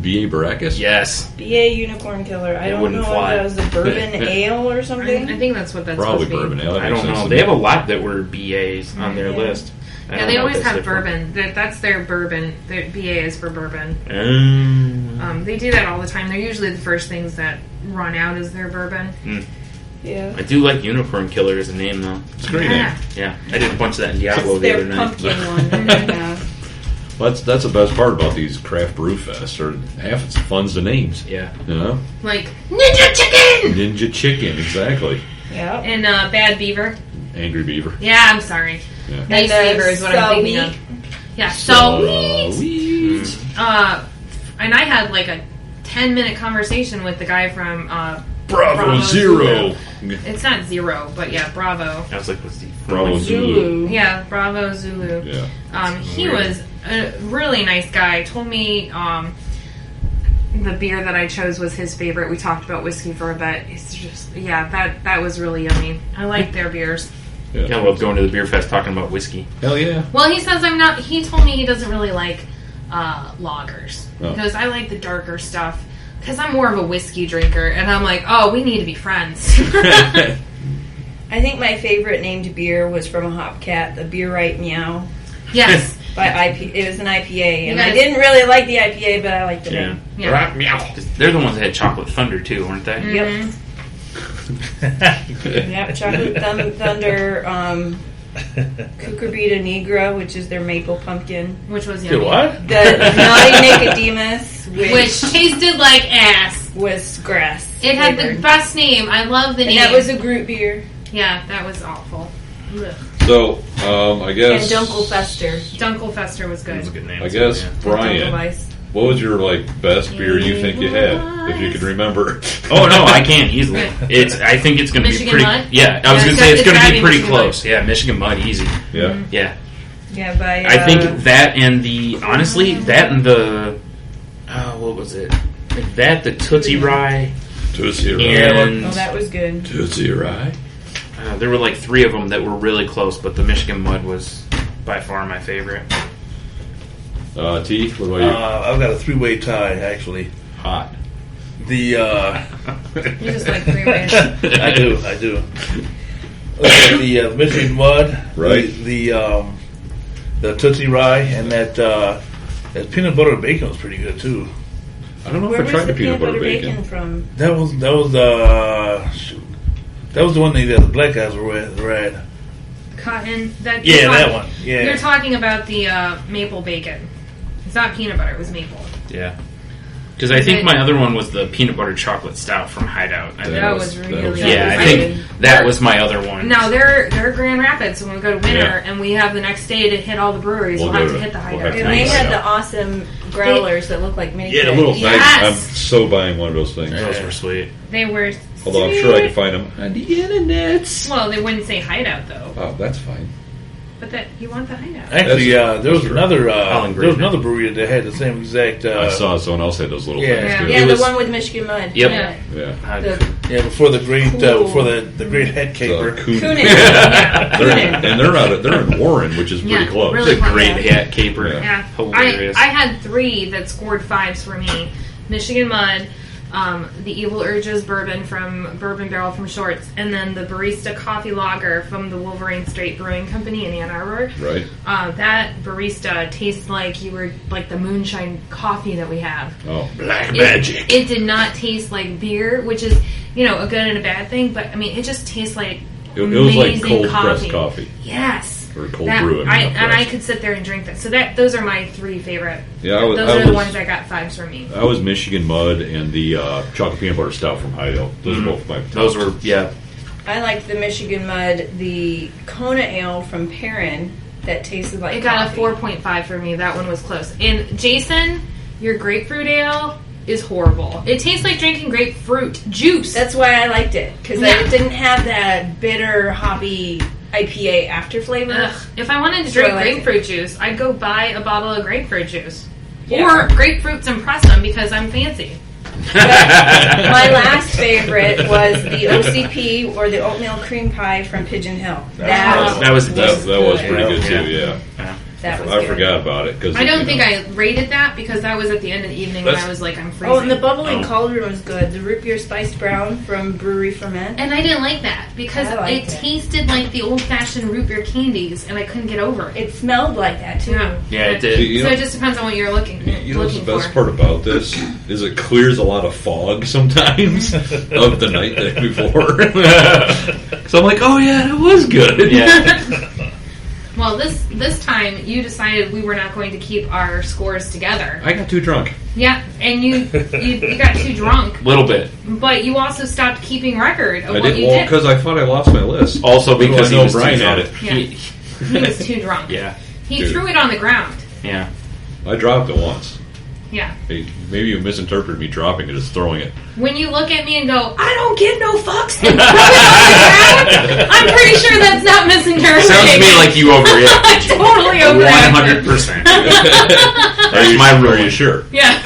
Speaker 3: B.A. Baracus?
Speaker 5: Yes.
Speaker 8: BA Unicorn Killer. I
Speaker 5: It
Speaker 8: don't
Speaker 5: wouldn't
Speaker 8: know
Speaker 5: fly.
Speaker 8: if that was a bourbon ale or something.
Speaker 6: I think that's what that's
Speaker 3: Probably
Speaker 6: supposed to be.
Speaker 3: bourbon ale.
Speaker 5: I don't know. They have a lot that were BAs on their list. I
Speaker 6: Yeah,
Speaker 5: don't
Speaker 6: they
Speaker 5: know
Speaker 6: always
Speaker 5: what
Speaker 6: have
Speaker 5: that's
Speaker 6: bourbon. That's their bourbon. Their BA is for bourbon.
Speaker 5: from.
Speaker 6: They do that all the time. They're usually the first things that run out is their bourbon.
Speaker 8: Yeah.
Speaker 5: I do like Unicorn Killer as a name, though.
Speaker 3: It's a great name.
Speaker 5: Yeah, I did a bunch of that in Diablo
Speaker 8: It's
Speaker 5: the other
Speaker 8: their
Speaker 5: night.
Speaker 8: pumpkin one. Yeah.
Speaker 3: Well, that's the best part about these craft brew fests. Or half it's fun's the names.
Speaker 5: Yeah.
Speaker 3: You know?
Speaker 6: Like Ninja Chicken
Speaker 3: Ninja Chicken, exactly.
Speaker 8: Yeah.
Speaker 6: and Bad Beaver.
Speaker 3: Angry Beaver.
Speaker 6: Yeah, I'm sorry.
Speaker 3: Yeah.
Speaker 6: Nice
Speaker 8: And,
Speaker 6: Beaver is what I'm thinking of. Yeah, so
Speaker 3: Sweet.
Speaker 6: and I had like a 10-minute conversation with the guy from
Speaker 3: Bravo Zero.
Speaker 6: It's not Zero, but yeah, Bravo.
Speaker 5: I was like, what's the
Speaker 3: Bravo Zulu.
Speaker 6: Yeah, Bravo Zulu.
Speaker 3: Yeah.
Speaker 6: He was a really nice guy. Told me the beer that I chose was his favorite. We talked about whiskey for a bit. It's just that was really yummy. I like their beers.
Speaker 5: I love going to the beer fest talking about whiskey.
Speaker 3: Hell yeah.
Speaker 6: Well, he says I'm not. He told me he doesn't really like lagers
Speaker 3: Oh.
Speaker 6: because I like the darker stuff. Because I'm more of a whiskey drinker, and I'm like, oh, we need to be friends.
Speaker 8: I think my favorite named beer was from a Hopcat, the Beer Right Meow.
Speaker 6: Yes.
Speaker 8: It was an IPA, and I
Speaker 6: guys-
Speaker 8: didn't really like the IPA, but I liked the
Speaker 5: Yeah.
Speaker 8: name.
Speaker 6: Yeah.
Speaker 5: They're the ones that had Chocolate Thunder, too, weren't they?
Speaker 8: Yep. Yep, Chocolate Thunder, Cucurbita Negra, which is their maple pumpkin.
Speaker 6: Which was
Speaker 7: Good
Speaker 6: yummy.
Speaker 7: what?
Speaker 8: The Naughty Nicodemus,
Speaker 6: Which tasted like ass.
Speaker 8: was grass.
Speaker 6: It had the
Speaker 8: flavored.
Speaker 6: best name. I love the
Speaker 8: And
Speaker 6: name.
Speaker 8: that was a Groot beer.
Speaker 6: Yeah, that was awful. Ugh.
Speaker 3: So, I guess.
Speaker 8: And Dunkelfester.
Speaker 6: Dunkelfester was good.
Speaker 5: That was a good name.
Speaker 3: I guess,
Speaker 5: Yeah.
Speaker 3: Brian,
Speaker 8: Dunkelweiss.
Speaker 3: what was your best beer you think you had, if you can remember?
Speaker 5: Oh no, I can't easily. I think it's going to be
Speaker 6: Michigan
Speaker 5: pretty.
Speaker 6: Mud?
Speaker 5: Yeah, I was
Speaker 6: Yeah,
Speaker 5: going to say it's going to
Speaker 6: gotta
Speaker 5: be
Speaker 6: be
Speaker 5: pretty
Speaker 6: Michigan
Speaker 5: close. Yeah, Michigan Mud, easy.
Speaker 3: Yeah.
Speaker 5: Yeah,
Speaker 8: Yeah, by.
Speaker 5: I think that and the honestly that and the what was it? Like that, the Tootsie Rye,
Speaker 3: Tootsie Rye.
Speaker 5: and
Speaker 8: Oh, that was good.
Speaker 3: Tootsie Rye.
Speaker 5: there were like 3 of them that were really close, but the Michigan Mud was by far my favorite.
Speaker 3: T, what about you?
Speaker 7: I've got a 3-way tie, actually.
Speaker 3: Hot.
Speaker 7: The
Speaker 6: You just like 3 ways.
Speaker 7: I do. The Michigan Mud,
Speaker 3: Right.
Speaker 7: The Tootsie Rye, and that peanut butter bacon was pretty good too.
Speaker 3: I don't know
Speaker 8: Where
Speaker 3: if I
Speaker 8: was
Speaker 3: tried
Speaker 8: the
Speaker 3: the peanut butter bacon.
Speaker 8: bacon from?
Speaker 7: That was that was the one that the black guys were at.
Speaker 6: Cotton. That
Speaker 7: Yeah, that one. Yeah.
Speaker 6: You're talking about the maple bacon. It's not peanut butter. It was maple.
Speaker 5: Yeah, because I think my other one was the peanut butter chocolate stout from Hideout.
Speaker 6: That was really good.
Speaker 5: Yeah, I think that was my other one.
Speaker 6: Now they're Grand Rapids, so when we go to winter
Speaker 3: Yeah.
Speaker 6: and we have the next day to hit all the breweries,
Speaker 3: We'll
Speaker 6: we'll have
Speaker 3: go
Speaker 6: to
Speaker 3: to-
Speaker 6: hit the
Speaker 3: we'll
Speaker 6: Hideout.
Speaker 3: have
Speaker 8: And they
Speaker 3: Nice.
Speaker 8: had the awesome growlers that looked like mini
Speaker 3: Yeah, the little
Speaker 6: Yes.
Speaker 3: things. I'm so buying one of those things.
Speaker 5: Those were sweet.
Speaker 6: They were.
Speaker 3: Although I'm sure I can find them on the internet.
Speaker 6: Well, they wouldn't say Hideout though.
Speaker 3: Oh, that's fine.
Speaker 6: But that you want the hideout.
Speaker 7: Actually, there was another brewery that had the same exact.
Speaker 3: I saw someone else had those little things too.
Speaker 8: Yeah, the one with Michigan Mud.
Speaker 5: Yep.
Speaker 3: Yeah.
Speaker 7: Before the great head caper.
Speaker 8: Coonan.
Speaker 3: They're in Warren, which is pretty close.
Speaker 6: Really
Speaker 5: The great hat caper.
Speaker 6: Yeah.
Speaker 5: Hilarious.
Speaker 6: I had 3 that scored 5s for me. Michigan Mud, the Evil Urges bourbon from Bourbon Barrel from Shorts, and then the Barista Coffee Lager from the Wolverine Straight Brewing Company in Ann Arbor.
Speaker 3: Right.
Speaker 6: That barista tastes like the moonshine coffee that we have.
Speaker 3: Oh, black magic.
Speaker 6: It did not taste like beer, which is, a good and a bad thing, but I mean, it just tastes like
Speaker 3: it was like
Speaker 6: amazing
Speaker 3: cold pressed coffee.
Speaker 6: Yes.
Speaker 3: Or cold brew.
Speaker 6: I could sit there and drink that. So those are my 3 favorite. Yeah, those are the ones that got 5s for me.
Speaker 3: I was Michigan Mud and the chocolate peanut butter stout from Hideout. Those are both my.
Speaker 5: Those were
Speaker 8: I liked the Michigan Mud, the Kona Ale from Perrin that tasted like.
Speaker 6: It got
Speaker 8: coffee.
Speaker 6: a 4.5 for me. That one was close. And Jason, your grapefruit ale is horrible. It tastes like drinking grapefruit juice.
Speaker 8: That's why I liked it, because it didn't have that bitter hoppy IPA after flavor.
Speaker 6: Ugh. If I wanted to drink grapefruit juice, I'd go buy a bottle of grapefruit juice.
Speaker 8: Yeah.
Speaker 6: Or grapefruits and press them because I'm fancy.
Speaker 8: My last favorite was the OCP or the oatmeal cream pie from Pigeon Hill.
Speaker 5: That was
Speaker 3: pretty good too. Yeah. I forgot about it because
Speaker 6: I don't think I rated that because that was at the end of the evening when I was like, I'm freezing.
Speaker 8: Oh, and the bubbling cauldron was good. The root beer spiced brown from Brewery Ferment.
Speaker 6: And I didn't like that because it tasted like the old-fashioned root beer candies, and I couldn't get over it.
Speaker 8: It smelled like that too.
Speaker 5: Yeah, it did.
Speaker 6: So it just depends on what you're looking for.
Speaker 3: The best part about this is it clears a lot of fog sometimes of the night before. So I'm like, oh yeah, it was good.
Speaker 5: Yeah.
Speaker 6: Well, this time you decided we were not going to keep our scores together.
Speaker 3: I got too drunk.
Speaker 6: Yeah, and you got too drunk.
Speaker 5: A little bit.
Speaker 6: But you also stopped keeping record of what you did.
Speaker 3: Because I thought I lost my list.
Speaker 5: Also because he was
Speaker 3: Brian
Speaker 5: too
Speaker 3: had
Speaker 5: drunk.
Speaker 3: it.
Speaker 6: Yeah. He was too drunk.
Speaker 5: Yeah.
Speaker 6: He threw it on the ground.
Speaker 5: Yeah.
Speaker 3: I dropped it once.
Speaker 6: Yeah.
Speaker 3: Hey, maybe you misinterpreted me dropping it as throwing it.
Speaker 6: When you look at me and go, I don't give no fucks, and throw it on the ground, I'm pretty sure that's not misinterpreting.
Speaker 5: Sounds to me like you overreacted.
Speaker 6: Totally overreacted.
Speaker 5: 100%. That's my rule.
Speaker 3: Are you sure?
Speaker 6: Yeah.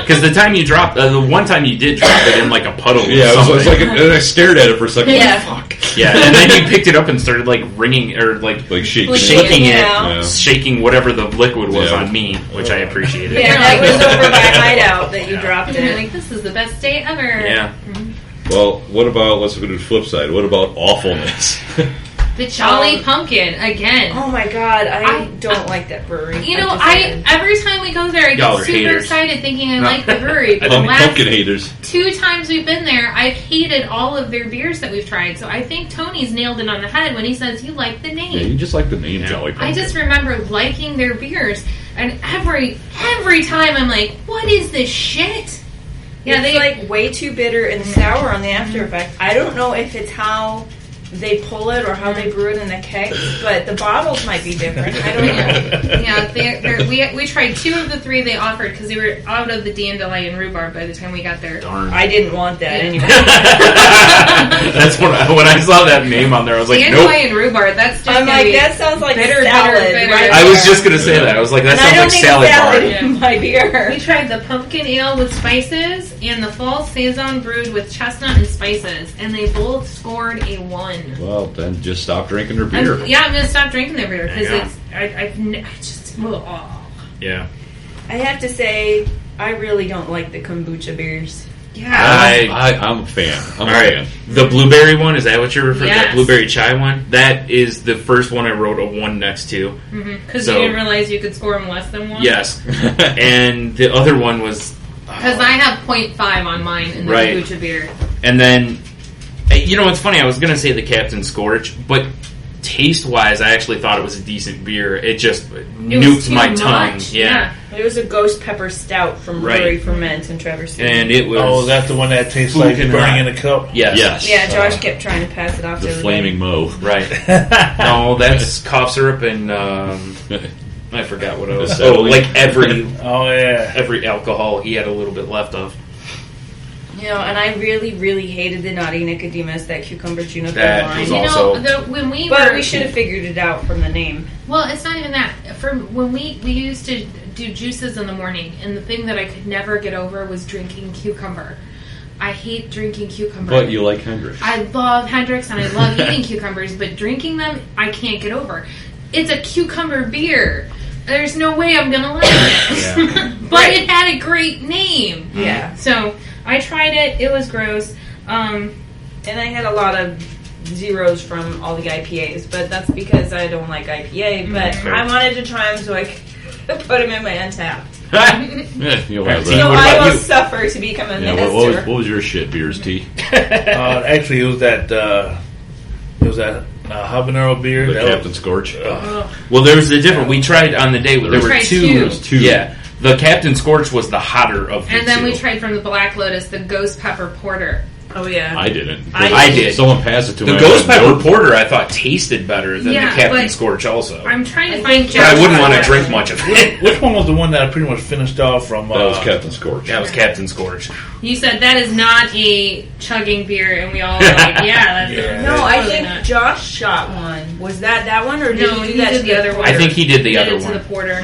Speaker 5: Because the time you dropped, the one time you did drop it in like a puddle.
Speaker 3: Yeah, it was like, and I stared at it for a second.
Speaker 8: Yeah.
Speaker 3: Like, fuck.
Speaker 5: Yeah, and then you picked it up and started like ringing or like
Speaker 3: shaking
Speaker 5: shaking it,
Speaker 3: Yeah.
Speaker 5: shaking whatever the liquid was
Speaker 3: Yeah.
Speaker 5: on me, which I appreciated.
Speaker 8: Yeah, that was over by Hideout that you dropped
Speaker 6: And you're
Speaker 8: it.
Speaker 6: like, this is the best day ever.
Speaker 5: Yeah.
Speaker 3: Well, what about, let's look at the flip side. What about awfulness?
Speaker 6: The Jolly Pumpkin, again.
Speaker 8: Oh my god, I don't like that brewery.
Speaker 6: You know, every time we go there, I
Speaker 5: Y'all
Speaker 6: get
Speaker 5: are
Speaker 6: super
Speaker 5: haters.
Speaker 6: excited thinking I like the brewery. But the last
Speaker 3: Pumpkin haters.
Speaker 6: 2 times we've been there, I've hated all of their beers that we've tried. So I think Tony's nailed it on the head when he says you like the name.
Speaker 3: Yeah, you just like the name Jolly Pumpkin.
Speaker 6: I just remember liking their beers, and every time I'm like, what is this shit?
Speaker 8: Yeah, they like way too bitter and sour on the after effect. I don't know if it's how they pull it or how they brew it in the kegs, but the bottles might be different. I don't know.
Speaker 6: Yeah, we tried 2 of the 3 they offered because they were out of the dandelion rhubarb by the time we got there.
Speaker 5: Darn.
Speaker 8: I didn't want that anyway.
Speaker 5: That's when I saw that name on there, I was like, nope.
Speaker 6: Dandelion rhubarb. That's just
Speaker 8: I'm like, that sounds like
Speaker 6: bitter,
Speaker 8: salad.
Speaker 6: bitter.
Speaker 8: Right
Speaker 5: I was
Speaker 8: there.
Speaker 5: just gonna say that. I was like, that
Speaker 8: And I
Speaker 5: sounds
Speaker 8: don't
Speaker 5: like
Speaker 8: think
Speaker 5: salad bar.
Speaker 8: in my beer.
Speaker 6: We tried the pumpkin ale with spices and the fall saison brewed with chestnut and spices, and they both scored a 1.
Speaker 3: Well, then just stop drinking their beer.
Speaker 6: I'm going to stop drinking their beer because
Speaker 5: There you
Speaker 6: I just. Oh.
Speaker 5: Yeah.
Speaker 8: I have to say, I really don't like the kombucha beers.
Speaker 6: Yeah.
Speaker 3: I'm a fan. I'm
Speaker 5: All
Speaker 3: a
Speaker 5: right.
Speaker 3: fan.
Speaker 5: The blueberry one, is that what you're referring to?
Speaker 6: Yes.
Speaker 5: That blueberry chai one? That is the first one I wrote a 1 next to.
Speaker 6: Because
Speaker 5: So-
Speaker 6: you didn't realize you could score them less than 1?
Speaker 5: Yes. And the other one was...
Speaker 6: Because I have 0.5 on mine in the
Speaker 5: Right.
Speaker 6: kombucha beer.
Speaker 5: And then... You know, it's funny, I was going to say the Captain Scorch, but taste-wise, I actually thought it was a decent beer. It just nuked my tongue. Yeah.
Speaker 8: It was a ghost pepper stout from
Speaker 5: Right.
Speaker 8: Brewery Ferment in Traverse City.
Speaker 5: And it was...
Speaker 7: Oh, that's the one that tastes like
Speaker 5: Fucking
Speaker 7: burning
Speaker 5: hot.
Speaker 7: in a cup?
Speaker 5: Yes.
Speaker 8: Yeah, Josh kept trying to pass it off
Speaker 3: The
Speaker 8: to
Speaker 3: Flaming Mo.
Speaker 5: Right. No, that's cough syrup and... I forgot what else.
Speaker 3: Acetylene.
Speaker 5: Like every
Speaker 7: Oh, yeah.
Speaker 5: alcohol he had a little bit left of.
Speaker 8: You know, and I really, really hated the Naughty Nicodemus, that cucumber juniper
Speaker 5: That
Speaker 8: line.
Speaker 5: was also...
Speaker 6: when we
Speaker 8: But
Speaker 6: were,
Speaker 8: we should have figured it out from the name.
Speaker 6: Well, it's not even that. When we used to do juices in the morning, and the thing that I could never get over was drinking cucumber. I hate drinking cucumber.
Speaker 3: But you like Hendrix.
Speaker 6: I love Hendrix and I love eating cucumbers, but drinking them, I can't get over. It's a cucumber beer. There's no way I'm gonna like it.
Speaker 5: Yeah.
Speaker 6: But it had a great name.
Speaker 8: Yeah.
Speaker 6: So I tried it. It was gross.
Speaker 8: And I had a lot of zeros from all the IPAs, but that's because I don't like IPA. But I wanted to try them so I could put them in my Untapped.
Speaker 3: Yeah, you'll have
Speaker 8: So
Speaker 3: that.
Speaker 8: I will suffer to become a
Speaker 3: Yeah,
Speaker 8: master.
Speaker 3: what was your shit beers, T?
Speaker 7: Actually, it was that habanero beer.
Speaker 3: The
Speaker 7: that
Speaker 3: Captain Scorch.
Speaker 5: Well, there was a different... We tried on the day... There were
Speaker 6: tried
Speaker 5: two.
Speaker 6: two.
Speaker 5: Yeah. The Captain Scorch was the hotter of the
Speaker 6: And then
Speaker 5: two.
Speaker 6: we tried from the Black Lotus the Ghost Pepper Porter.
Speaker 8: Oh, yeah.
Speaker 3: I didn't.
Speaker 5: I did.
Speaker 3: Someone passed it to me.
Speaker 5: The
Speaker 3: I
Speaker 5: Ghost
Speaker 3: went,
Speaker 5: Pepper
Speaker 3: nope.
Speaker 5: Porter, I thought, tasted better than
Speaker 6: Yeah,
Speaker 5: the Captain
Speaker 6: but
Speaker 5: Scorch also.
Speaker 6: I'm trying to find
Speaker 5: But I wouldn't want to drink much of it.
Speaker 7: Which one was the one that I pretty much finished off from?
Speaker 3: That was Captain Scorch.
Speaker 5: That was Captain Scorch.
Speaker 6: You said that is not a chugging beer, and we all were like, yeah, that's
Speaker 8: No, I
Speaker 6: totally
Speaker 8: think
Speaker 6: not.
Speaker 8: Josh shot one. Was that one, or did
Speaker 6: No,
Speaker 8: he
Speaker 6: he
Speaker 8: do that
Speaker 6: did
Speaker 8: to
Speaker 6: the other one.
Speaker 5: I think he did the
Speaker 6: Did
Speaker 5: other
Speaker 6: it to
Speaker 5: one.
Speaker 6: the porter.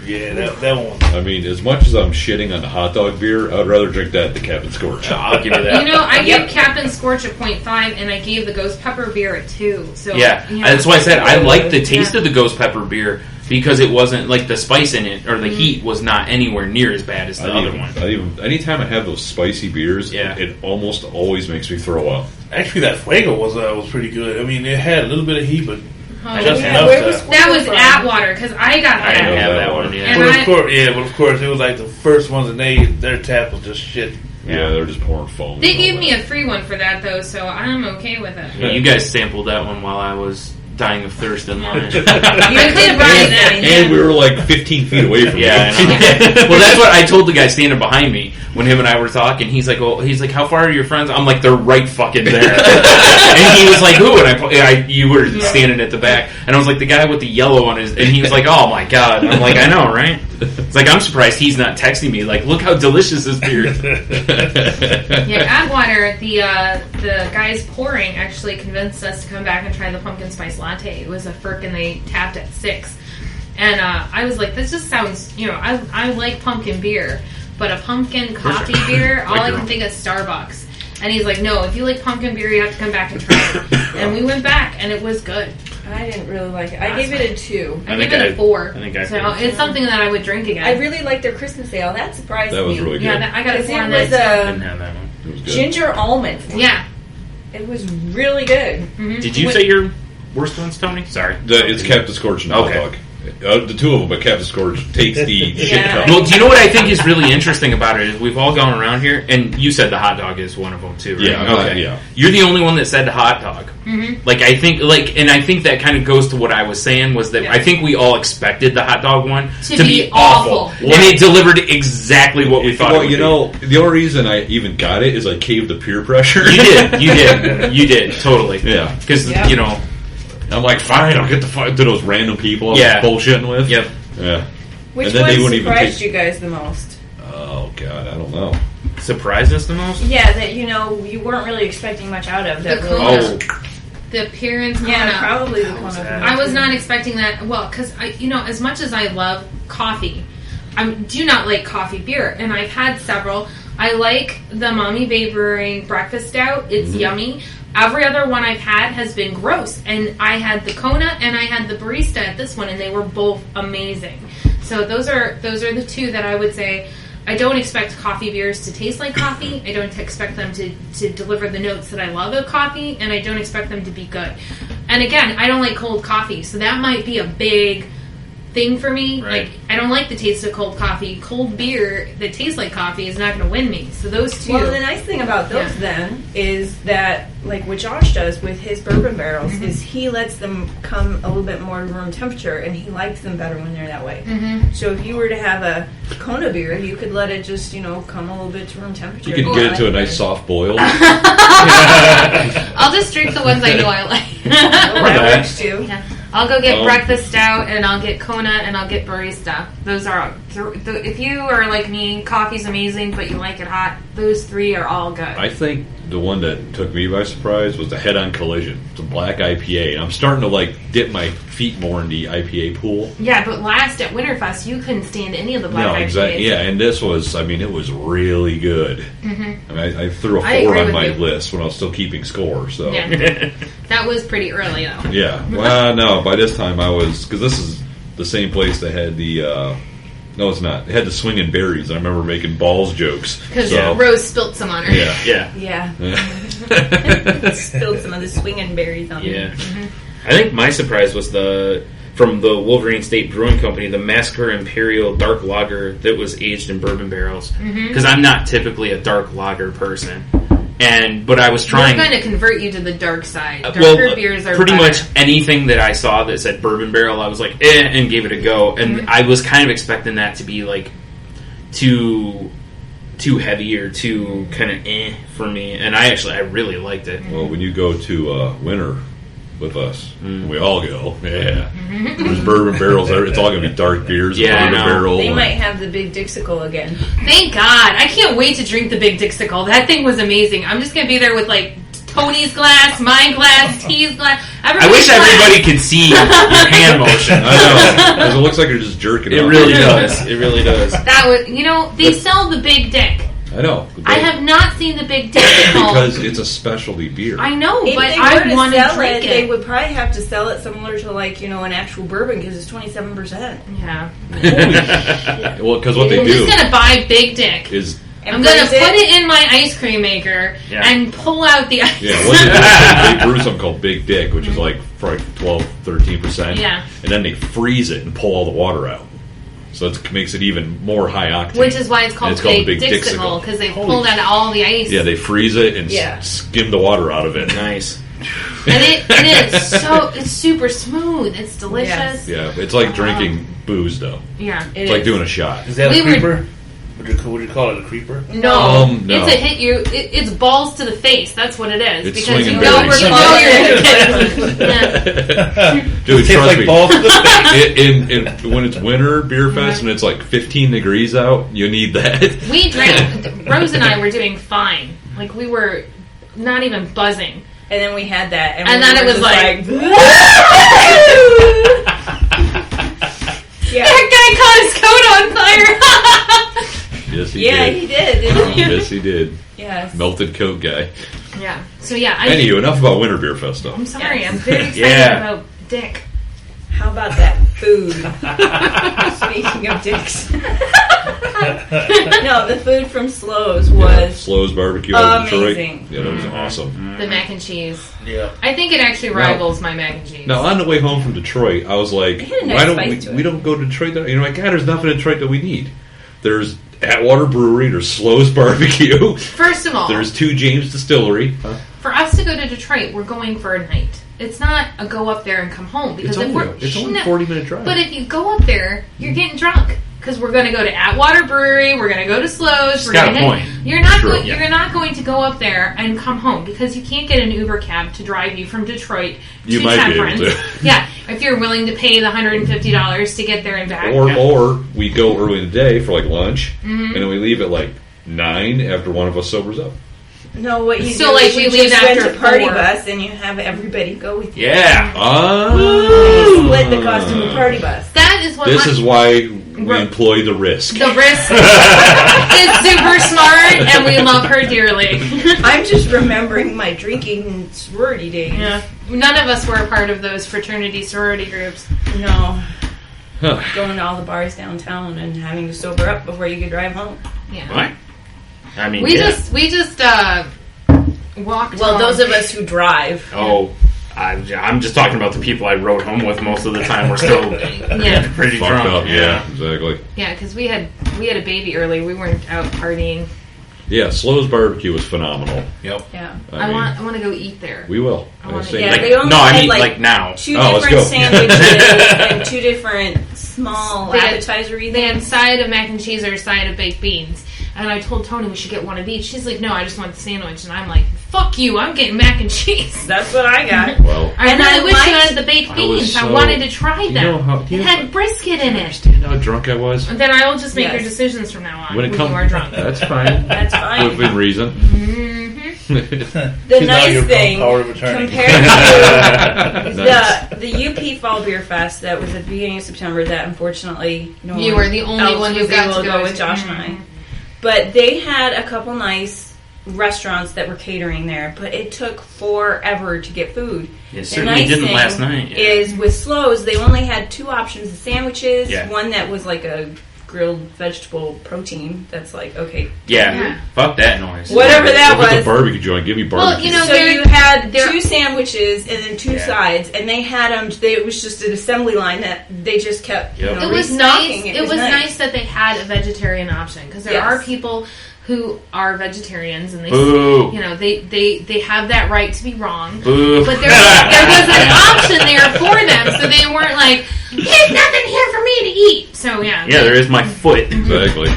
Speaker 7: Yeah, that one.
Speaker 3: I mean, as much as I'm shitting on the hot dog beer, I'd rather drink that than Captain Scorch.
Speaker 5: I'll give you that.
Speaker 6: You know, I gave Captain Scorch a 0.5, and I gave the Ghost Pepper beer a 2. So
Speaker 5: Yeah, that's why I said I liked the taste of the Ghost Pepper beer because it wasn't like the spice in it or the heat was not anywhere near as bad as the other one.
Speaker 3: Anytime I have those spicy beers,
Speaker 5: Yeah.
Speaker 3: it almost always makes me throw up.
Speaker 7: Actually, that Fuego was pretty good. I mean, it had a little bit of heat, but
Speaker 6: Oh,
Speaker 7: just
Speaker 6: yeah.
Speaker 7: enough
Speaker 8: Where
Speaker 7: to.
Speaker 8: was
Speaker 6: That was
Speaker 8: from?
Speaker 6: Atwater, because I got
Speaker 5: I didn't
Speaker 6: that.
Speaker 5: have that one. Yeah,
Speaker 6: And
Speaker 7: But of course, it was like the first ones, and their tap was just shit.
Speaker 3: Yeah, they're just pouring foam.
Speaker 6: They
Speaker 3: and all
Speaker 6: gave me
Speaker 3: that.
Speaker 6: a free one for that, though, so I'm okay with it.
Speaker 5: Yeah, you guys sampled that one while I was dying of thirst in line.
Speaker 6: You did right then.
Speaker 3: And we were like 15 feet away from
Speaker 5: Yeah,
Speaker 3: you.
Speaker 5: I know. Well, that's what I told the guy standing behind me when him and I were talking. He's like, how far are your friends? I'm like, they're right fucking there. And he was like, who? And you were standing at the back, and I was like, the guy with the yellow on his, and he was like, oh my god. And I'm like, I know, right? It's like, I'm surprised he's not texting me. Like, look how delicious this beer is.
Speaker 6: Yeah, Atwater, the guys pouring actually convinced us to come back and try the pumpkin spice latte. It was a Firk, and they tapped at 6. And I was like, this just sounds, I like pumpkin beer, but a pumpkin coffee beer, all I can think is Starbucks. And he's like, no, if you like pumpkin beer, you have to come back and try it. And we went back, and it was good.
Speaker 8: I didn't really like it. I gave it a 2.
Speaker 6: I gave it a 4.
Speaker 5: I think I
Speaker 6: so
Speaker 5: did.
Speaker 6: it's something that I would drink again.
Speaker 8: I really liked their Christmas ale. That surprised
Speaker 3: That was
Speaker 8: me.
Speaker 3: really good.
Speaker 6: Yeah, I got a
Speaker 8: Because
Speaker 6: 4 on
Speaker 8: it was
Speaker 6: that.
Speaker 5: Didn't have that one.
Speaker 3: It was good.
Speaker 8: ginger almond.
Speaker 6: Yeah.
Speaker 8: It was really good.
Speaker 6: Mm-hmm.
Speaker 5: Did you say your worst ones, Tony? Sorry.
Speaker 3: It's Captain Scorch and
Speaker 5: Okay.
Speaker 3: hot dog. The two of them, but Captain Scorch takes the shit
Speaker 8: Yeah.
Speaker 3: cup.
Speaker 5: Well, do you know what I think is really interesting about it is we've all gone around here, and you said the hot dog is one of them too, right?
Speaker 3: Yeah,
Speaker 5: Okay.
Speaker 3: yeah.
Speaker 5: You're the only one that said hot dog. Mm-hmm. Like I think, and I think that kind of goes to what I was saying was that I think we all expected the hot dog one
Speaker 6: To
Speaker 5: to
Speaker 6: be
Speaker 5: be awful,
Speaker 6: awful.
Speaker 5: and it delivered exactly what we thought.
Speaker 3: Well,
Speaker 5: it would be.
Speaker 3: the only reason I even got it is I caved to peer pressure.
Speaker 5: You did, totally.
Speaker 3: Yeah.
Speaker 5: Because
Speaker 3: I'm like, fine, I'll get the fuck to those random people I was
Speaker 5: Yeah.
Speaker 3: bullshitting with.
Speaker 5: Yep.
Speaker 3: Yeah.
Speaker 8: Which
Speaker 3: And then they
Speaker 8: one
Speaker 3: wouldn't even
Speaker 8: surprised
Speaker 3: take-
Speaker 8: you guys the most?
Speaker 3: Oh God, I don't know.
Speaker 5: Surprised us the most.
Speaker 8: Yeah, that you weren't really expecting much out of. That
Speaker 6: The
Speaker 8: really,
Speaker 6: Kona. The appearance
Speaker 8: yeah,
Speaker 6: Kona.
Speaker 8: probably the
Speaker 5: How was
Speaker 8: Kona.
Speaker 5: that?
Speaker 6: I was not expecting that. Well, because as much as I love coffee, I do not like coffee beer, and I've had several. I like the Mommy Bay Brewing Breakfast Stout. It's yummy. Every other one I've had has been gross, and I had the Kona and I had the barista at this one, and they were both amazing. So those are the two that I would say. I don't expect coffee beers to taste like coffee. I don't expect them to deliver the notes that I love of coffee, and I don't expect them to be good. And again, I don't like cold coffee, so that might be a big thing for me.
Speaker 5: Right.
Speaker 6: Like, I don't like the taste of cold coffee. Cold beer that tastes like coffee is not going to win me. So those two.
Speaker 8: Well, the nice thing about those then is that, like what Josh does with his bourbon barrels, is he lets them come a little bit more room temperature, and he likes them better when they're that way. So if you were to have a Kona beer, you could let it just come a little bit to room temperature.
Speaker 3: You could get it to a nice soft boil.
Speaker 6: I'll just drink the ones I know I like.
Speaker 8: That works too.
Speaker 6: Yeah. I'll go get breakfast stout, and I'll get Kona, and I'll get barista. Those are, if you are like me, coffee's amazing, but you like it hot, those 3 are all good.
Speaker 3: I think the one that took me by surprise was the Head-On Collision. It's a black IPA, and I'm starting to like dip my feet more in the IPA pool.
Speaker 6: Yeah, but last at Winterfest, you couldn't stand any of the black IPAs.
Speaker 3: No, exactly. Yeah, and this was, I mean, it was really good. Mm-hmm. I mean, I threw a 4 on my list when I was still keeping score, so.
Speaker 6: Yeah. That was pretty early, though.
Speaker 3: Yeah. Well, no, by this time I was, because this is the same place that had the, no, it's not. It had the swinging berries. I remember making balls jokes.
Speaker 6: Because Rose spilt some on her.
Speaker 3: Yeah.
Speaker 8: Spilled some of the swinging berries on me.
Speaker 5: Yeah. Mm-hmm. I think my surprise was from the Wolverine State Brewing Company, the Massacre Imperial Dark Lager that was aged in bourbon barrels. Because I'm not typically a dark lager person. But I was trying...
Speaker 6: We're going to convert you to the dark side. Darker beers are
Speaker 5: pretty
Speaker 6: better.
Speaker 5: much anything that I saw that said bourbon barrel, I was like, and gave it a go. And I was kind of expecting that to be like too heavy or too kind of for me. And I really liked it.
Speaker 3: Well, when you go to Winter with us, we all go, there's bourbon barrels, it's all going to be dark beers, bourbon barrel.
Speaker 8: They might have the big Dixicle again.
Speaker 6: Thank God. I can't wait to drink the big Dixicle. That thing was amazing. I'm just going to be there with like Tony's glass, my glass, T's glass.
Speaker 5: I wish everybody could see your hand motion.
Speaker 3: I know, because it looks like you're just jerking
Speaker 5: it.
Speaker 3: It
Speaker 5: really does. It really does.
Speaker 6: That was, they sell the big dick.
Speaker 3: I know.
Speaker 6: I have not seen the big dick
Speaker 3: because it's a specialty beer.
Speaker 6: I know,
Speaker 8: if
Speaker 6: but
Speaker 8: they
Speaker 6: I want to drink it.
Speaker 8: They would probably have to sell it similar to an actual bourbon because it's 27%.
Speaker 6: Yeah.
Speaker 3: Holy shit. Well, because what they do...
Speaker 6: I'm just going to buy big dick. I'm going to put it in my ice cream maker and pull out the ice.
Speaker 3: Yeah, what they brew something called Big Dick, which is like 12, 13%.
Speaker 6: Yeah.
Speaker 3: And then they freeze it and pull all the water out. So it makes it even more high octane.
Speaker 6: Which is why it's called Big Dixicle, because they pulled out all the ice.
Speaker 3: Yeah, they freeze it and skim the water out of it.
Speaker 5: Nice.
Speaker 6: And it is it's super smooth. It's delicious.
Speaker 3: Yeah, it's like drinking booze, though.
Speaker 6: Yeah.
Speaker 3: It's like doing a shot.
Speaker 7: Is that a creeper? Would you call it a creeper?
Speaker 6: No. It's a hit you. It's balls to the face. That's what it is.
Speaker 3: It's
Speaker 6: because
Speaker 3: swinging
Speaker 6: you know
Speaker 3: berries.
Speaker 6: you're yeah.
Speaker 3: Dude, trust
Speaker 7: like
Speaker 3: me.
Speaker 7: Balls to the face.
Speaker 3: When it's winter, Beerfest, and it's like 15 degrees out, you need that.
Speaker 6: We drank. Rose and I were doing fine. Like, we were not even buzzing.
Speaker 8: And then we had that.
Speaker 6: And then it was like that guy caught his coat on fire.
Speaker 3: Yes, he
Speaker 8: did.
Speaker 3: He
Speaker 8: did, didn't he?
Speaker 3: Yes, he did.
Speaker 8: Yes.
Speaker 3: Melted coat guy.
Speaker 6: Yeah. So, yeah.
Speaker 3: Anywho, enough about Winter Beerfest, though.
Speaker 6: I'm sorry. I'm very excited about Dick.
Speaker 8: How about that food? Speaking of dicks. No, the food from Slows was
Speaker 3: Slows Barbecue out of Detroit.
Speaker 8: amazing.
Speaker 3: Yeah, that was awesome.
Speaker 6: The mac and cheese.
Speaker 7: Yeah.
Speaker 6: I think it actually rivals my mac and cheese.
Speaker 3: Now, on the way home from Detroit, I was like, why don't we don't go to Detroit? Like, God, there's nothing in Detroit that we need. There's Atwater Brewery, there's Slows Barbecue.
Speaker 6: First of all,
Speaker 3: there's 2 James Distillery.
Speaker 6: For us to go to Detroit, we're going for a night. It's not a go up there and come home. Because
Speaker 3: it's only a 40-minute drive.
Speaker 6: But if you go up there, you're getting drunk. Because we're going to go to Atwater Brewery, we're going to go to Slows.
Speaker 5: You're
Speaker 6: not going to go up there and come home because you can't get an Uber cab to drive you from Detroit to Temperance.
Speaker 3: Be able to.
Speaker 6: Yeah, if you're willing to pay the $150 to get there and back.
Speaker 3: Or we go early in the day for like lunch, and then we leave at like 9 after one of us sobers up.
Speaker 8: No, what you
Speaker 6: so
Speaker 8: do
Speaker 6: like
Speaker 8: is
Speaker 6: we
Speaker 8: you
Speaker 6: leave
Speaker 8: just
Speaker 6: after
Speaker 8: rent a party
Speaker 6: 4.
Speaker 8: bus and you have everybody go with you.
Speaker 5: Yeah.
Speaker 8: You split the cost of a party bus.
Speaker 6: That is what.
Speaker 3: This is why we employ the Risk.
Speaker 6: The Risk is super smart, and we love her dearly.
Speaker 8: I'm just remembering my drinking sorority days.
Speaker 6: Yeah, none of us were a part of those fraternity sorority groups.
Speaker 8: No. Going to all the bars downtown and having to sober up before you could drive home.
Speaker 6: Yeah.
Speaker 5: What? I mean,
Speaker 6: we just walked.
Speaker 8: Well,
Speaker 6: home.
Speaker 8: those of us who drive.
Speaker 5: Oh, I'm just talking about the people I rode home with most of the time. We're still pretty drunk.
Speaker 3: Up. Yeah, exactly.
Speaker 6: Yeah, because we had a baby early. We weren't out partying.
Speaker 3: Yeah, Slows Barbecue was phenomenal.
Speaker 5: Yep.
Speaker 6: Yeah, I want to go eat there.
Speaker 3: We will.
Speaker 8: They only had
Speaker 5: now.
Speaker 8: 2 different sandwiches and 2 different small appetizer.
Speaker 6: They had side of mac and cheese or side of baked beans. And I told Tony we should get one of each. She's like, no, I just want the sandwich. And I'm like, fuck you, I'm getting mac and cheese.
Speaker 8: That's what I got.
Speaker 3: Well,
Speaker 6: I really wish you had the baked beans. I wanted to try them. It had brisket in it.
Speaker 3: Understand how drunk I was?
Speaker 6: And then I will just make your decisions from now on when you are drunk.
Speaker 3: That's fine.
Speaker 8: That's fine.
Speaker 3: Within reason.
Speaker 8: The nice thing, compared to the UP Fall Beer Fest that was at the beginning of September, that unfortunately
Speaker 6: you were the only one who got to go
Speaker 8: with Josh and I. But they had a couple nice restaurants that were catering there, but it took forever to get food.
Speaker 5: It certainly didn't last night.
Speaker 8: Is with Slows, they only had two options of sandwiches. One that was like a grilled vegetable protein. That's like, okay.
Speaker 5: Yeah. Fuck that noise.
Speaker 8: Whatever that was.
Speaker 3: The barbecue joint. Give me barbecue.
Speaker 6: Well,
Speaker 8: so you had two sandwiches and then two sides, and they had them. It was just an assembly line that they just kept.
Speaker 6: It was nice. It was nice that they had a vegetarian option, because there are people who are vegetarians, and they, they have that right to be wrong.
Speaker 5: Boo.
Speaker 6: But there was an option there for them, so they weren't like, there's nothing here for me to eat. So
Speaker 5: there is my foot.
Speaker 3: Exactly.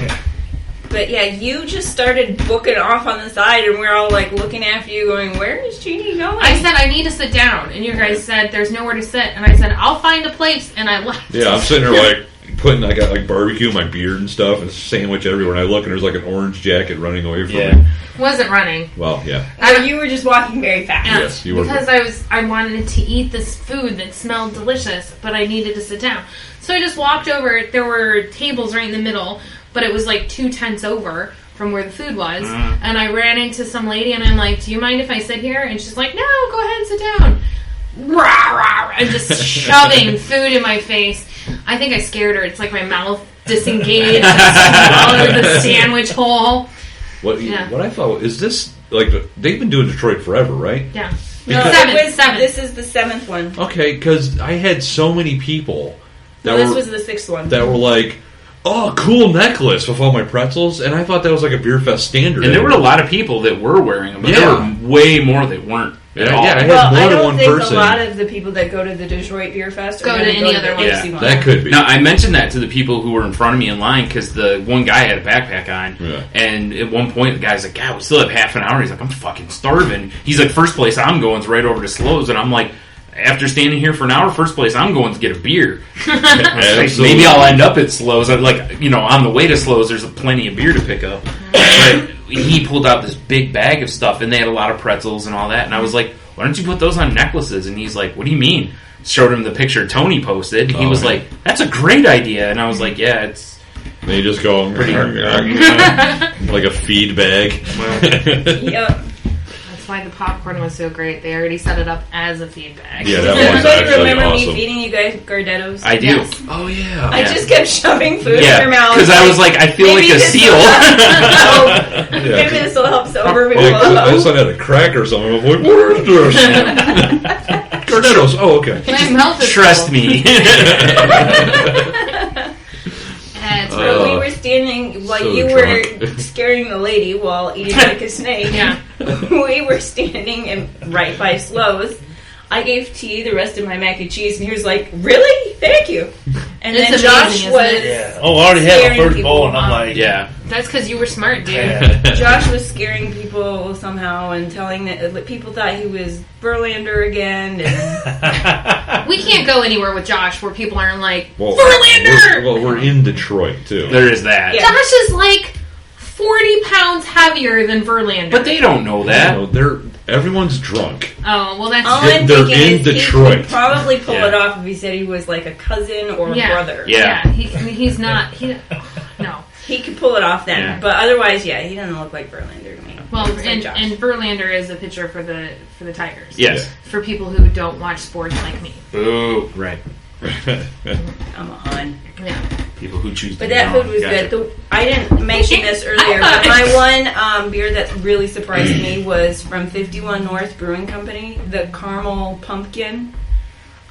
Speaker 8: But you just started booking off on the side, and we're all like looking after you, going, "Where is Jeannie going?"
Speaker 6: I said, "I need to sit down," and you guys said, "There's nowhere to sit," and I said, "I'll find a place," and I left.
Speaker 3: Yeah, I'm sitting there like. I got like barbecue in my beard and stuff, and a sandwich everywhere. And I look, and there's like an orange jacket running away from me.
Speaker 6: Wasn't running.
Speaker 3: Well, yeah.
Speaker 8: You were just walking very fast.
Speaker 3: Yes, you were.
Speaker 6: Because I wanted to eat this food that smelled delicious, but I needed to sit down. So I just walked over. There were tables right in the middle, but it was like 2 tents over from where the food was. And I ran into some lady, and I'm like, "Do you mind if I sit here?" And she's like, "No, go ahead and sit down." Rah, rah, and just shoving food in my face. I think I scared her. It's like my mouth disengaged out of the sandwich hole.
Speaker 3: What I thought is this like they've been doing Detroit forever, right?
Speaker 6: Yeah.
Speaker 8: No,
Speaker 6: seven.
Speaker 8: This is the 7th one.
Speaker 3: Okay, because I had so many people.
Speaker 8: This was the 6th one.
Speaker 3: That were like, "Oh, cool necklace with all my pretzels," and I thought that was like a Beerfest standard.
Speaker 5: And there were a lot of people that were wearing them, but there were way more that weren't.
Speaker 3: I had more than one person.
Speaker 8: A lot of the people that go to the Detroit Beer Fest
Speaker 6: go to any other one.
Speaker 3: Yeah, that could be.
Speaker 5: Now, I mentioned that to the people who were in front of me in line, because the one guy had a backpack on, and at one point the guy's like, "God, we still have half an hour." He's like, "I'm fucking starving." He's like, "First place I'm going is right over to Slows," and I'm like, after standing here for an hour, first place I'm going to get a beer. Maybe I'll end up at Slows. I'm like, on the way to Slows, there's plenty of beer to pick up. But he pulled out this big bag of stuff, and they had a lot of pretzels and all that. And I was like, "Why don't you put those on necklaces?" And he's like, "What do you mean?" Showed him the picture Tony posted. He was like, "That's a great idea." And I was like, "Yeah, it's."
Speaker 3: They just go like a feed bag.
Speaker 8: Yep.
Speaker 6: That's why the popcorn was so great. They already set it up as a feed bag.
Speaker 3: Yeah, that was
Speaker 8: Anybody
Speaker 3: actually
Speaker 8: remember
Speaker 3: awesome.
Speaker 8: me feeding you guys Gardettos?
Speaker 5: I do.
Speaker 6: Yes.
Speaker 3: Oh yeah.
Speaker 8: I just kept shoving food in your mouth.
Speaker 5: Because I was like, I feel like a seal.
Speaker 8: Maybe this will help sober me.
Speaker 3: I just had a crack or something. I'm like, "What is this?" Gardettos. Oh, okay.
Speaker 6: My mouth is
Speaker 5: Trust
Speaker 6: full.
Speaker 5: me.
Speaker 8: So we were standing while you were scaring the lady while eating like a snake.
Speaker 6: Yeah.
Speaker 8: We were standing right by Slows. I gave T the rest of my mac and cheese, and he was like, "Really? Thank you." And
Speaker 6: It's
Speaker 8: then
Speaker 6: amazing,
Speaker 8: Josh
Speaker 6: isn't
Speaker 8: was
Speaker 6: it?
Speaker 7: I already had
Speaker 8: scaring
Speaker 7: my first
Speaker 8: people
Speaker 7: bowl, and I'm
Speaker 8: off.
Speaker 7: like,
Speaker 5: Yeah.
Speaker 6: That's because you were smart, dude.
Speaker 8: Josh was scaring people somehow and telling that people thought he was Verlander again. And
Speaker 6: We can't go anywhere with Josh where people aren't like,
Speaker 3: Well,
Speaker 6: Verlander!
Speaker 3: we're in Detroit too.
Speaker 5: There is that.
Speaker 8: Yeah.
Speaker 6: Josh is like 40 pounds heavier than Verlander.
Speaker 5: But they don't know that.
Speaker 3: Everyone's drunk.
Speaker 6: Oh, well, that's
Speaker 8: all
Speaker 6: true.
Speaker 8: I'm
Speaker 3: They're
Speaker 8: thinking
Speaker 3: in
Speaker 8: is
Speaker 3: Detroit.
Speaker 8: he could probably pull
Speaker 5: Yeah.
Speaker 8: it off if he said he was like a cousin or a
Speaker 6: Yeah.
Speaker 8: brother.
Speaker 5: Yeah.
Speaker 6: He's not. No.
Speaker 8: He could pull it off then.
Speaker 5: Yeah.
Speaker 8: But otherwise, yeah, he doesn't look like Verlander to me.
Speaker 6: Well,
Speaker 8: He looks like
Speaker 6: and
Speaker 8: Josh.
Speaker 6: Verlander is a pitcher for the Tigers.
Speaker 5: Yes.
Speaker 6: For people who don't watch sports like me.
Speaker 5: Boo. Right.
Speaker 8: Come on.
Speaker 6: Yeah.
Speaker 5: People who choose to
Speaker 8: But
Speaker 5: be
Speaker 8: that
Speaker 5: wrong.
Speaker 8: food was
Speaker 5: Gotcha.
Speaker 8: good. I didn't mention this earlier, but my one beer that really surprised me was from 51 North Brewing Company, the caramel pumpkin.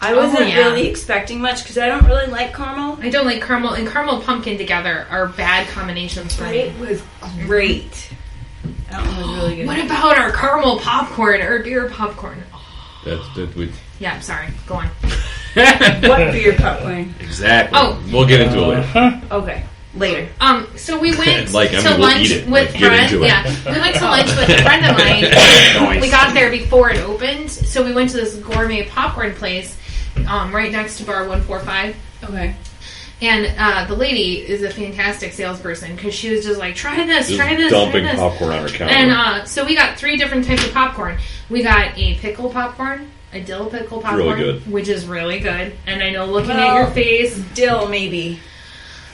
Speaker 8: I wasn't really expecting much because I don't really like caramel.
Speaker 6: I don't like caramel and caramel pumpkin together are bad combinations for
Speaker 8: But
Speaker 6: me.
Speaker 8: it was great. That one was really good.
Speaker 6: What about our caramel popcorn or beer popcorn?
Speaker 3: Yeah,
Speaker 6: sorry. Go on.
Speaker 8: What beer popcorn?
Speaker 5: Exactly.
Speaker 6: Oh.
Speaker 3: We'll get into it later.
Speaker 8: Okay. Later.
Speaker 6: So we went
Speaker 3: Like, I
Speaker 6: to
Speaker 3: mean, we'll
Speaker 6: lunch
Speaker 3: eat it.
Speaker 6: with
Speaker 3: Like, get
Speaker 6: friends.
Speaker 3: into it.
Speaker 6: Yeah, we went to lunch with a friend of mine.
Speaker 5: Nice.
Speaker 6: We got there before it opened, so we went to this gourmet popcorn place right next to Bar 145.
Speaker 8: Okay.
Speaker 6: And the lady is a fantastic salesperson because she was just like, try this,
Speaker 3: Just
Speaker 6: try this,
Speaker 3: dumping
Speaker 6: try this.
Speaker 3: popcorn on her counter.
Speaker 6: And so we got 3 different types of popcorn. We got a pickle popcorn, a dill pickle popcorn,
Speaker 3: really good.
Speaker 6: which is really good. And I know looking at your face,
Speaker 8: Dill, maybe.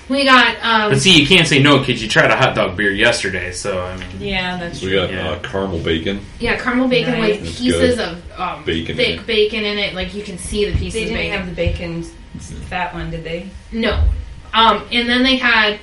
Speaker 6: we got.
Speaker 5: But see, you can't say no because you tried a hot dog beer yesterday. So I mean,
Speaker 8: Yeah, that's
Speaker 3: we
Speaker 8: true.
Speaker 3: got caramel bacon.
Speaker 6: Yeah, caramel bacon
Speaker 8: Nice.
Speaker 6: with
Speaker 3: That's
Speaker 6: pieces
Speaker 3: good.
Speaker 6: of
Speaker 3: Bacon in
Speaker 6: thick
Speaker 3: it.
Speaker 6: bacon in it. Like you can see the pieces
Speaker 8: They
Speaker 6: of
Speaker 8: didn't
Speaker 6: bacon.
Speaker 8: have the bacon fat one, did they?
Speaker 6: No. And then they had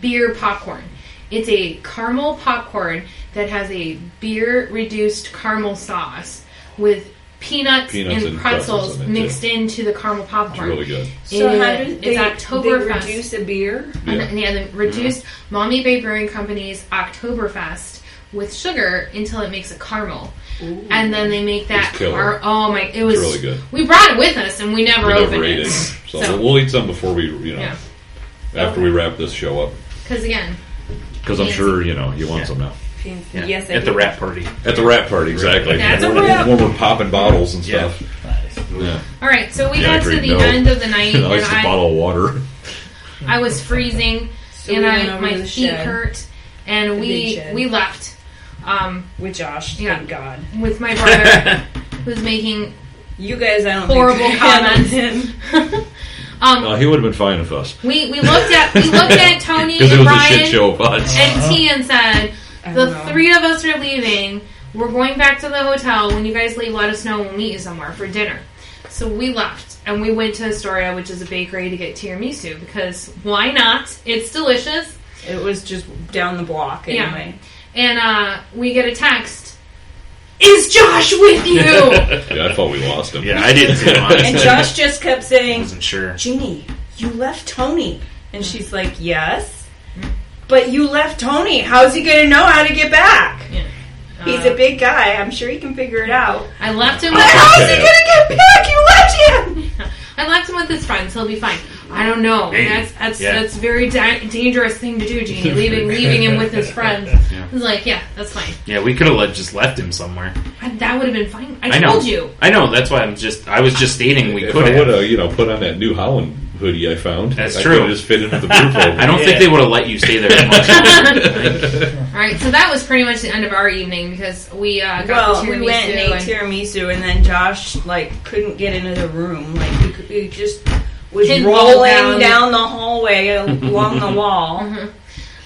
Speaker 6: beer popcorn. It's a caramel popcorn that has a beer reduced caramel sauce with peanuts
Speaker 3: Peanuts
Speaker 6: and
Speaker 3: and
Speaker 6: pretzels
Speaker 3: pretzels in it,
Speaker 6: mixed into the caramel
Speaker 3: It's
Speaker 6: popcorn.
Speaker 3: really good.
Speaker 8: So how
Speaker 6: It-
Speaker 8: did
Speaker 6: it's
Speaker 8: they
Speaker 6: Oktoberfest.
Speaker 8: reduce a beer?
Speaker 3: Yeah.
Speaker 6: And yeah, the reduced Mommy Bay Brewing Company's Oktoberfest with sugar until it makes a caramel. And then they make that
Speaker 3: It's killer.
Speaker 6: it was
Speaker 3: It's really good.
Speaker 6: We brought it with us and we never
Speaker 3: We
Speaker 6: opened
Speaker 3: never ate
Speaker 6: it.
Speaker 3: it. So we'll eat some before we,
Speaker 6: Yeah.
Speaker 3: after we wrap this show up.
Speaker 6: Because again,
Speaker 3: Because I'm sure, you want
Speaker 5: Yeah.
Speaker 3: some now.
Speaker 5: yeah.
Speaker 8: Yes, I
Speaker 5: at the
Speaker 8: do.
Speaker 5: wrap party.
Speaker 3: At the wrap party, exactly.
Speaker 6: That's
Speaker 3: when
Speaker 6: a
Speaker 3: we're,
Speaker 6: wrap.
Speaker 3: when we're popping bottles and
Speaker 5: Yeah.
Speaker 3: stuff.
Speaker 4: Nice.
Speaker 3: Yeah.
Speaker 6: all right. So we
Speaker 3: Yeah,
Speaker 6: got to
Speaker 3: agreed.
Speaker 6: the
Speaker 3: No.
Speaker 6: end of the night, and
Speaker 3: Nice bottle of water.
Speaker 6: I was freezing,
Speaker 8: So
Speaker 6: and
Speaker 8: we went over
Speaker 6: my
Speaker 8: to the
Speaker 6: feet
Speaker 8: shed.
Speaker 6: hurt, and
Speaker 8: The big
Speaker 6: we
Speaker 8: shed.
Speaker 6: left
Speaker 8: With Josh,
Speaker 6: Yeah.
Speaker 8: thank God.
Speaker 6: with my brother, who's making
Speaker 8: You guys, I don't
Speaker 6: horrible
Speaker 8: think could handle
Speaker 6: comments.
Speaker 8: him.
Speaker 3: He would have been fine with us.
Speaker 6: We looked at Tony
Speaker 3: Because it
Speaker 6: and
Speaker 3: was a
Speaker 6: Brian
Speaker 3: shit show of us.
Speaker 6: and T and said,
Speaker 8: I
Speaker 6: the
Speaker 8: don't know.
Speaker 6: 3 of us are leaving. We're going back to the hotel. When you guys leave, let us know. We'll meet you somewhere for dinner. So we left, and we went to Astoria, which is a bakery, to get tiramisu, because why not? It's delicious.
Speaker 8: It was just down the block anyway.
Speaker 6: And we get a text. Is Josh with you?
Speaker 3: Yeah, I thought we lost him.
Speaker 5: Yeah, I did too. Honestly.
Speaker 8: And Josh just kept
Speaker 5: I
Speaker 8: saying,
Speaker 5: wasn't sure.
Speaker 8: Jeannie, you left Tony. And she's like, yes. But you left Tony. How's he going to know how to get back?
Speaker 6: Yeah.
Speaker 8: He's a big guy. I'm sure he can figure it out.
Speaker 6: I left him
Speaker 8: But
Speaker 6: with
Speaker 8: how's he going to get back? You left him!
Speaker 6: I left him with his friends. He'll be fine. I don't know.
Speaker 5: Hey.
Speaker 6: That's
Speaker 5: Yeah.
Speaker 6: a very dangerous thing to do, Jeannie. Leaving him with his friends.
Speaker 5: Yeah.
Speaker 6: I was like, yeah, that's fine.
Speaker 5: Yeah, we could have just left him somewhere.
Speaker 6: That would have been fine. I
Speaker 5: know.
Speaker 6: told you.
Speaker 5: I know. That's why I was just stating we
Speaker 3: If
Speaker 5: could
Speaker 3: I would
Speaker 5: have.
Speaker 3: have, put on that New Holland hoodie I found.
Speaker 5: That's
Speaker 3: I
Speaker 5: true.
Speaker 3: could have just fit into the brew program.
Speaker 5: I don't think they would have let you stay there much.
Speaker 6: All right, so that was pretty much the end of our evening because we got
Speaker 8: Well,
Speaker 6: the tiramisu.
Speaker 8: we went and ate tiramisu, and then Josh, couldn't get into the room. He just was
Speaker 6: Pinball
Speaker 8: rolling
Speaker 6: down.
Speaker 8: down the hallway along the wall.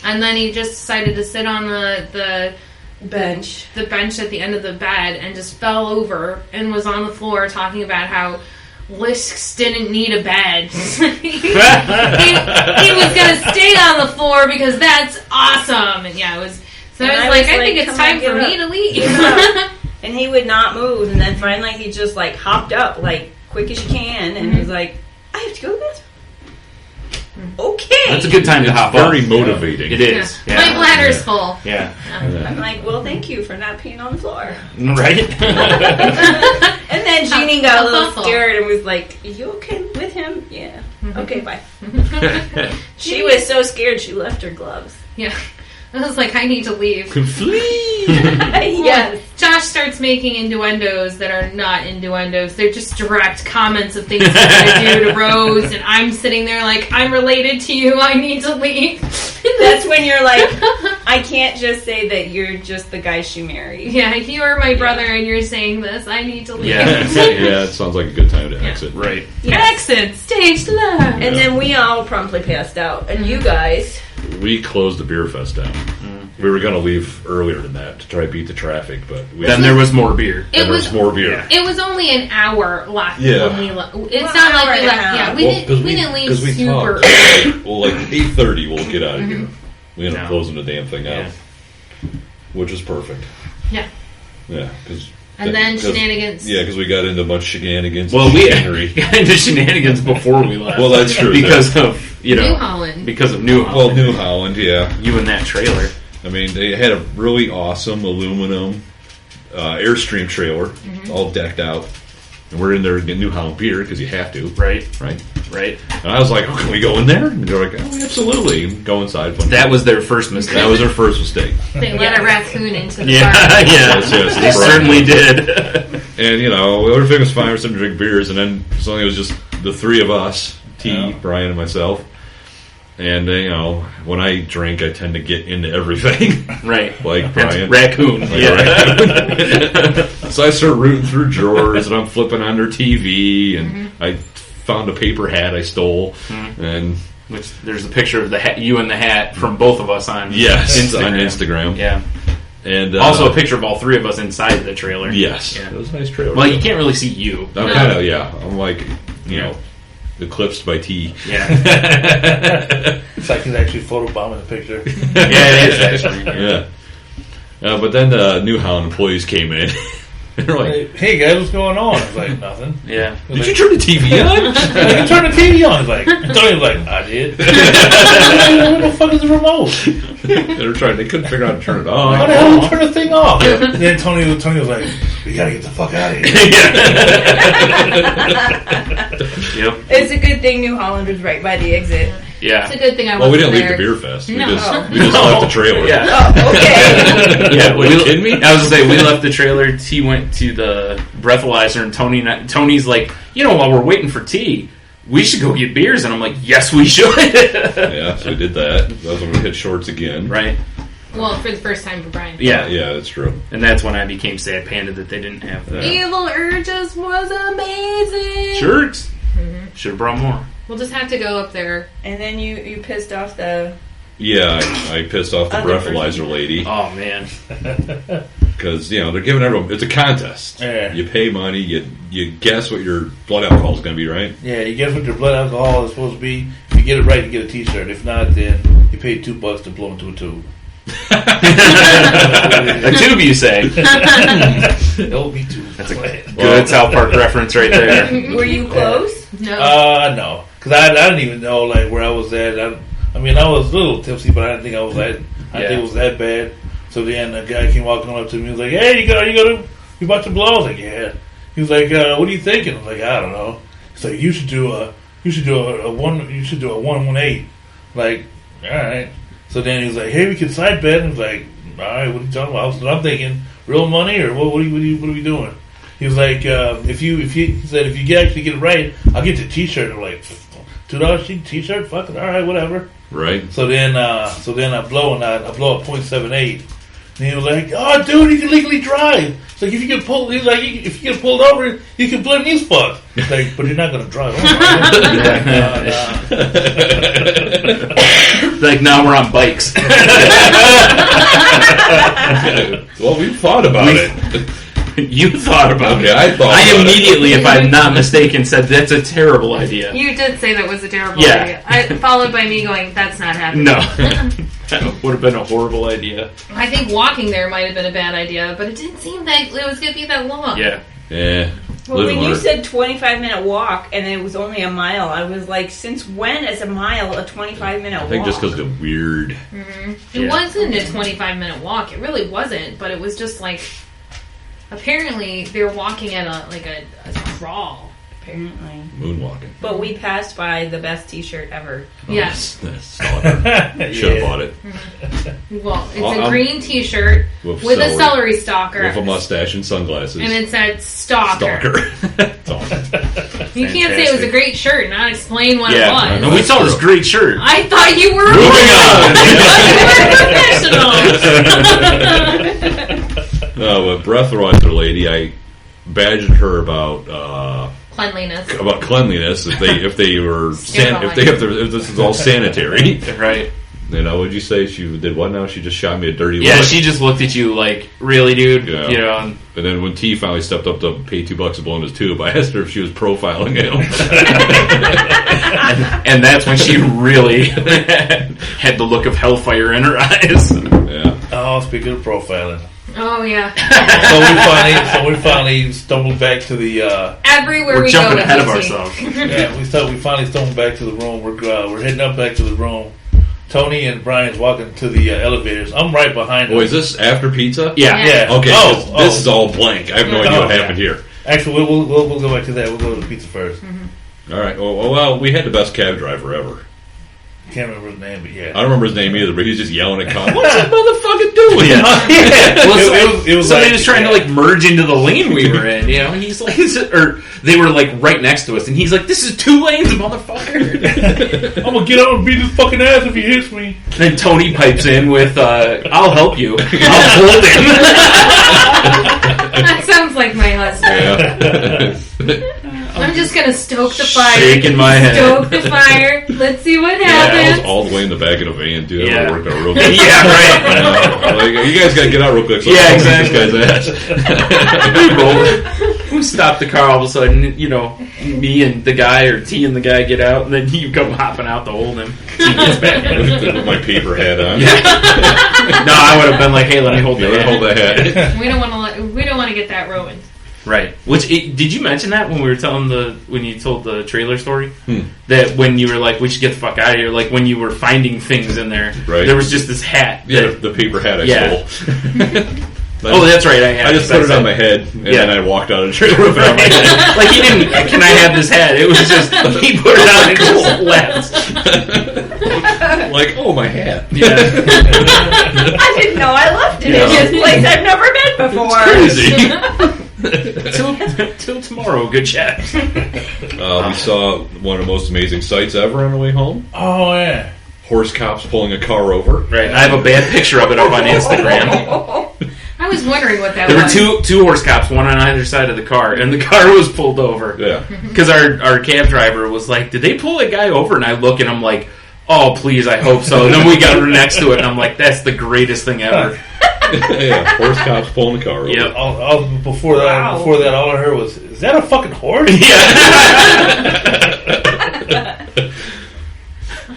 Speaker 6: And then he just decided to sit on the
Speaker 8: Bench.
Speaker 6: bench at the end of the bed and just fell over and was on the floor talking about how Lisks didn't need a bed. he was going to stay on the floor because that's awesome. And yeah, it was. So
Speaker 8: And
Speaker 6: I was
Speaker 8: I
Speaker 6: like,
Speaker 8: was
Speaker 6: I
Speaker 8: like,
Speaker 6: think it's
Speaker 8: come
Speaker 6: time
Speaker 8: on,
Speaker 6: for
Speaker 8: get
Speaker 6: me
Speaker 8: up.
Speaker 6: to leave.
Speaker 8: Get up. And he would not move, and then finally he just hopped up quick as you can, and was like, I have to go to the bathroom. Okay.
Speaker 5: That's a good time to hop
Speaker 3: Very
Speaker 5: off.
Speaker 3: motivating.
Speaker 5: It is.
Speaker 6: My
Speaker 5: Yeah.
Speaker 6: bladder's full.
Speaker 5: Yeah.
Speaker 8: I'm like, well, thank you for not peeing on the floor.
Speaker 5: Right?
Speaker 8: And then Jeannie got a little
Speaker 6: Awful.
Speaker 8: scared and was like, are you okay with him? Yeah. Okay, bye. She was so scared she left her gloves.
Speaker 6: Yeah. I was like, I need to leave.
Speaker 8: Yes.
Speaker 6: Josh starts making innuendos that are not innuendos. They're just direct comments of things he's going to do to Rose, and I'm sitting there like, I'm related to you. I need to leave.
Speaker 8: That's when you're like, I can't just say that you're just the guy she married.
Speaker 6: Yeah, you are my brother, and you're saying this. I need to leave.
Speaker 5: Yeah.
Speaker 3: Yeah, it sounds like a good time to exit.
Speaker 5: Right.
Speaker 6: Exit stage left.
Speaker 8: And then we all promptly passed out. And you guys,
Speaker 3: We closed the Beerfest down. We were going to leave earlier than that to try to beat the traffic, but
Speaker 5: Then there was more beer.
Speaker 6: It
Speaker 3: there was more beer.
Speaker 5: Yeah.
Speaker 6: It was only an hour left
Speaker 3: Yeah.
Speaker 6: when we left. It's
Speaker 8: Well,
Speaker 6: not
Speaker 8: hour
Speaker 6: like we
Speaker 8: and a
Speaker 6: left.
Speaker 8: half.
Speaker 6: Yeah,
Speaker 3: Well,
Speaker 6: we didn't leave
Speaker 3: 'cause we
Speaker 6: super
Speaker 3: talked.
Speaker 6: early.
Speaker 3: Well, 8:30 we'll get out of here. We ended up
Speaker 5: No.
Speaker 3: closing the damn thing out,
Speaker 5: Yeah.
Speaker 3: which is perfect.
Speaker 6: Yeah.
Speaker 3: Yeah, because
Speaker 6: And then shenanigans.
Speaker 3: Yeah, because we got into a bunch of shenanigans.
Speaker 5: Well,
Speaker 3: and
Speaker 5: we
Speaker 3: chicanery.
Speaker 5: got into shenanigans before we left.
Speaker 3: Well, that's true.
Speaker 5: Because of,
Speaker 6: New Holland.
Speaker 5: Because of New Holland.
Speaker 3: Well, New Holland, yeah.
Speaker 5: You and that trailer.
Speaker 3: I mean, they had a really awesome aluminum Airstream trailer, all decked out. And we're in there getting New Holland beer because you have to,
Speaker 5: Right.
Speaker 3: right?
Speaker 5: Right.
Speaker 3: And I was like, "Oh, can we go in there?" And they're like, "Oh, absolutely." And go inside.
Speaker 5: That was their first mistake.
Speaker 3: That was their first mistake.
Speaker 6: They let a raccoon into the
Speaker 5: Yeah,
Speaker 6: bar.
Speaker 3: Yes,
Speaker 5: they certainly did.
Speaker 3: And everything was fine. We were starting to drink beers, and then suddenly it was just the three of us: T, Brian, and myself. And when I drink, I tend to get into everything.
Speaker 5: Right.
Speaker 3: Like Brian.
Speaker 5: Raccoon.
Speaker 3: Raccoon. So I start rooting through drawers, and I'm flipping on their TV, and I found a paper hat I stole, and
Speaker 5: which there's a picture of the hat, you and the hat from both of us on
Speaker 3: on
Speaker 5: Instagram.
Speaker 3: Instagram.
Speaker 5: Yeah.
Speaker 3: And
Speaker 5: also a picture of all three of us inside the trailer.
Speaker 3: Yes.
Speaker 5: Yeah.
Speaker 3: That was a nice trailer.
Speaker 5: Well, you can't really see you.
Speaker 3: I'm kind of, I'm like, eclipsed by T.
Speaker 5: Yeah.
Speaker 7: It's like he's actually photobombing the picture.
Speaker 5: Yeah, it is actually.
Speaker 3: Yeah. But then the New Holland employees came in. They're like,
Speaker 7: "Hey guys, what's going on?" I was like, "Nothing."
Speaker 5: Yeah.
Speaker 3: "Did you turn the TV on?"
Speaker 7: You turn the TV on. He's like, Tony was like, "I did." Where the fuck is the remote?
Speaker 3: They couldn't figure out how to turn it on.
Speaker 7: How the hell do you turn the thing off? And then Tony was like, "We gotta get the fuck out of here."
Speaker 5: Yep.
Speaker 8: It's a good thing New Holland was right by the exit.
Speaker 5: Yeah.
Speaker 6: It's a good thing I
Speaker 3: Well, we
Speaker 6: wasn't
Speaker 3: didn't leave
Speaker 6: there.
Speaker 3: the Beerfest.
Speaker 6: No.
Speaker 3: We just left the trailer.
Speaker 5: Yeah.
Speaker 8: Oh, okay.
Speaker 5: Yeah,
Speaker 3: Are you kidding me?
Speaker 5: I was gonna say we left the trailer. T went to the breathalyzer, and Tony's like, while we're waiting for T, we should go get beers. And I'm like, yes, we should.
Speaker 3: Yeah, so we did that. That was when we hit shorts again.
Speaker 5: Right.
Speaker 6: Well, for the first time for Brian.
Speaker 5: Yeah.
Speaker 3: Yeah, that's true.
Speaker 5: And that's when I became sad panda that they didn't have that.
Speaker 6: Evil Urges was amazing.
Speaker 5: Shirts. Should have brought more.
Speaker 6: We'll just have to go up there.
Speaker 8: And then you pissed off the...
Speaker 3: Yeah, I pissed off the
Speaker 8: Other
Speaker 3: breathalyzer lady.
Speaker 5: Oh, man.
Speaker 3: Because, they're giving everyone... It's a contest.
Speaker 7: Yeah.
Speaker 3: You pay money, you guess what your blood alcohol is going to be, right?
Speaker 7: Yeah, you guess what your blood alcohol is supposed to be. If you get it right, you get a T-shirt. If not, then you pay $2 to blow into a tube.
Speaker 5: A tube, you say?
Speaker 7: LB tube.
Speaker 5: That's a good South Park reference right there.
Speaker 8: Were you close?
Speaker 6: No.
Speaker 7: No. Because I didn't even know, where I was at. I was a little tipsy, but I didn't think I was that... I didn't think it was that bad. So then a guy came walking up to me. He was like, "Hey, you about to blow?" I was like, "Yeah." He was like, "What are you thinking?" I was like, "I don't know." He's like, "You should do a 118." Like, all right. So then he was like, "Hey, we can side bet." And I was like, "All right, what are you talking about?" So I'm thinking, real money or what are we doing? He was like, if you actually get it right, I'll get the T-shirt. I'm like, $2 T-shirt? Fuck it, all right, whatever.
Speaker 3: Right.
Speaker 7: So then I blow a .78. And he was like, "Oh, dude, you can legally drive." It's like, if you get pulled over, you can blame these fucks. It's like, but you're not going to drive.
Speaker 5: Like, now we're on bikes.
Speaker 3: Well, we thought about it.
Speaker 5: You thought about it.
Speaker 3: I thought
Speaker 5: I
Speaker 3: about
Speaker 5: immediately, if I'm not mistaken, said that's a terrible idea.
Speaker 6: You did say that was a terrible
Speaker 5: Yeah.
Speaker 6: idea. Followed by me going, that's not happening.
Speaker 5: No. That would have been a horrible idea.
Speaker 6: I think walking there might have been a bad idea, but it didn't seem that it was going to be that long.
Speaker 5: Yeah.
Speaker 3: Yeah.
Speaker 8: Well, when you said 25-minute walk and it was only a mile, I was like, since when is a mile a 25-minute walk?
Speaker 3: I think just because of the weird...
Speaker 6: It wasn't a 25-minute walk. It really wasn't, but it was just like... Apparently, they were walking at a crawl.
Speaker 8: Apparently.
Speaker 3: Moonwalking.
Speaker 8: But we passed by the best T-shirt ever.
Speaker 6: Yes.
Speaker 3: Should have bought it.
Speaker 6: Well, it's a green T-shirt with a celery stalker.
Speaker 3: With a mustache and sunglasses.
Speaker 6: And it said stalker. You can't say it was a great shirt and not explain what it was.
Speaker 5: No, we saw this great shirt.
Speaker 6: I thought you were
Speaker 3: Moving on. No, but breathalyzer lady, I badgered her about
Speaker 6: cleanliness.
Speaker 3: About cleanliness. If they were if this is all sanitary,
Speaker 5: right?
Speaker 3: You know, what'd you say? She did what now? She just shot me a dirty look.
Speaker 5: Yeah, she just looked at you like, really, dude?
Speaker 3: Yeah.
Speaker 5: You know.
Speaker 3: And then when T finally stepped up to pay $2 to blow in his tube, I asked her if she was profiling him.
Speaker 5: and that's when she really had the look of hellfire in her eyes.
Speaker 3: Yeah.
Speaker 7: Oh, speaking of profiling.
Speaker 6: Oh yeah.
Speaker 7: So we finally stumbled back to the.
Speaker 6: Everywhere
Speaker 5: we're
Speaker 6: we
Speaker 5: jumping
Speaker 6: go
Speaker 5: ahead of ourselves.
Speaker 7: Yeah, we finally stumbled back to the room. We're heading up back to the room. Tony and Brian's walking to the elevators. I'm right behind them.
Speaker 3: Oh, is this after pizza?
Speaker 5: Yeah.
Speaker 3: Okay. This is all blank. I have no idea what happened here.
Speaker 7: Actually, we'll go back to that. We'll go to the pizza first.
Speaker 3: All right. Well, we had the best cab driver ever.
Speaker 7: Can't remember his name, but yeah.
Speaker 3: I don't remember his name either, but he's just yelling at cops. What's that motherfucker doing?
Speaker 5: Yeah. Well,
Speaker 7: it was
Speaker 5: somebody
Speaker 7: like,
Speaker 5: was trying to like merge into the lane we were in, you know. And he's like, or they were like right next to us, and he's like, "This is 2 lanes, motherfucker."
Speaker 7: I'm gonna get out and beat his fucking ass if he hits me.
Speaker 5: Then Tony pipes in with, "I'll help you. I'll hold him."
Speaker 6: That sounds like my husband.
Speaker 3: Yeah.
Speaker 6: I'm just gonna stoke the fire.
Speaker 5: Shaking my head.
Speaker 6: Stoke the fire. Let's see what
Speaker 3: I
Speaker 6: happens.
Speaker 3: was all the way in the back of the van, dude.
Speaker 5: Yeah.
Speaker 3: That worked out real good.
Speaker 5: Yeah, right.
Speaker 3: Like, you guys gotta get out real quick. So
Speaker 5: Yeah,
Speaker 3: I can
Speaker 5: exactly.
Speaker 3: beat this guy's ass.
Speaker 5: We stop the car all of a sudden, you know, me and the guy or T and the guy get out, and then you come hopping out to hold him. He gets back.
Speaker 3: With my paper hat on.
Speaker 5: No, I would have been like, "Hey, let me hold the
Speaker 3: Hold that hat.
Speaker 6: We don't want to get that ruined.
Speaker 5: Right. Did you mention that when we were when you told the trailer story? That when you were like, "We should get the fuck out of here," like when you were finding things in there,
Speaker 3: Right.
Speaker 5: there was just this hat.
Speaker 3: Yeah, the paper hat I
Speaker 5: Yeah.
Speaker 3: stole.
Speaker 5: Oh, that's right.
Speaker 3: I just put it on my head, and then I walked out of the trailer with it on my head.
Speaker 5: Like he didn't. Can I have this hat? It was just he put it on and just left.
Speaker 3: Like, oh, my hat.
Speaker 5: Yeah.
Speaker 8: I didn't know I left it in this place I've never been before.
Speaker 5: Crazy. Till tomorrow. Good chat.
Speaker 3: We saw one of the most amazing sights ever on the way home.
Speaker 7: Oh, yeah.
Speaker 3: Horse cops pulling a car over.
Speaker 5: Right. I have a bad picture of it up on Instagram.
Speaker 6: I was wondering what that
Speaker 5: There were
Speaker 6: was.
Speaker 5: two horse cops, one on either side of the car, and the car was pulled over.
Speaker 3: Yeah.
Speaker 5: Because our cab driver was like, "Did they pull a guy over?" And I look and I'm like, "Oh, please, I hope so." And then we got next to it, and I'm like, "That's the greatest thing ever."
Speaker 3: Yeah, horse cops pulling the car over.
Speaker 5: Yep.
Speaker 7: Before that, all I heard was, "Is that a fucking horse?"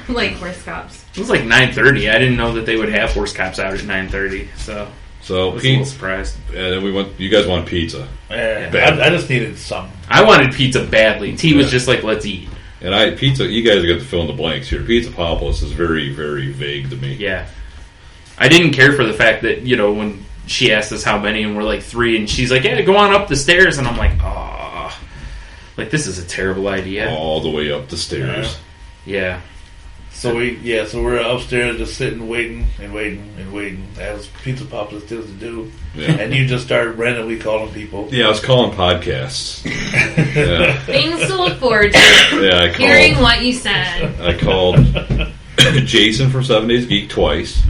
Speaker 6: Like horse cops.
Speaker 5: It was like 9:30. I didn't know that they would have horse cops out at 9:30. So I
Speaker 3: So
Speaker 5: was a little
Speaker 3: Pete,
Speaker 5: surprised.
Speaker 3: and then we went. You guys want pizza,
Speaker 7: Yeah, I just needed something.
Speaker 5: I wanted pizza badly. T was just like, "Let's eat."
Speaker 3: and pizza. You guys got to fill in the blanks here. Pizza Papalos is very, very vague to me.
Speaker 5: Yeah. I didn't care for the fact that, you know, when she asked us how many and we're like 3 and she's like, "Yeah, go on up the stairs," and I'm like, "Oh, like this is a terrible idea."
Speaker 3: All the way up the stairs.
Speaker 5: Yeah.
Speaker 7: So we're upstairs just sitting, waiting, as Pizza Pops tends to do.
Speaker 3: Yeah.
Speaker 7: And you just started randomly calling people.
Speaker 3: Yeah, I was calling podcasts. Yeah,
Speaker 6: Things to look forward to.
Speaker 3: yeah.
Speaker 6: Hearing what you said.
Speaker 3: I called Jason from 7 Days Geek twice.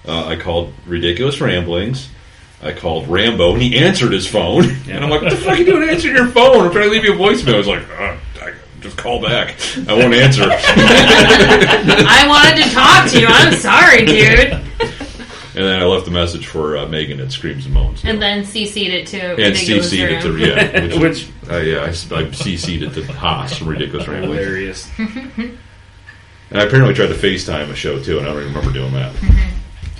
Speaker 3: I called Ridiculous Ramblings. I called Rambo, and he answered his phone. And I'm like, "What the fuck are you doing answering your phone? I'm trying to leave you a voicemail." I was like, "Just call back. I won't answer."
Speaker 6: I wanted to talk to you. I'm sorry, dude.
Speaker 3: And then I left a message for Megan at Screams and Moans.
Speaker 6: And then CC'd it to
Speaker 3: And
Speaker 6: Ridiculous
Speaker 3: CC'd it to,
Speaker 6: Room.
Speaker 3: yeah.
Speaker 5: Which
Speaker 3: I CC'd it to Haas from Ridiculous Ramblings.
Speaker 5: hilarious.
Speaker 3: And I apparently tried to FaceTime a show, too, and I don't even remember doing that.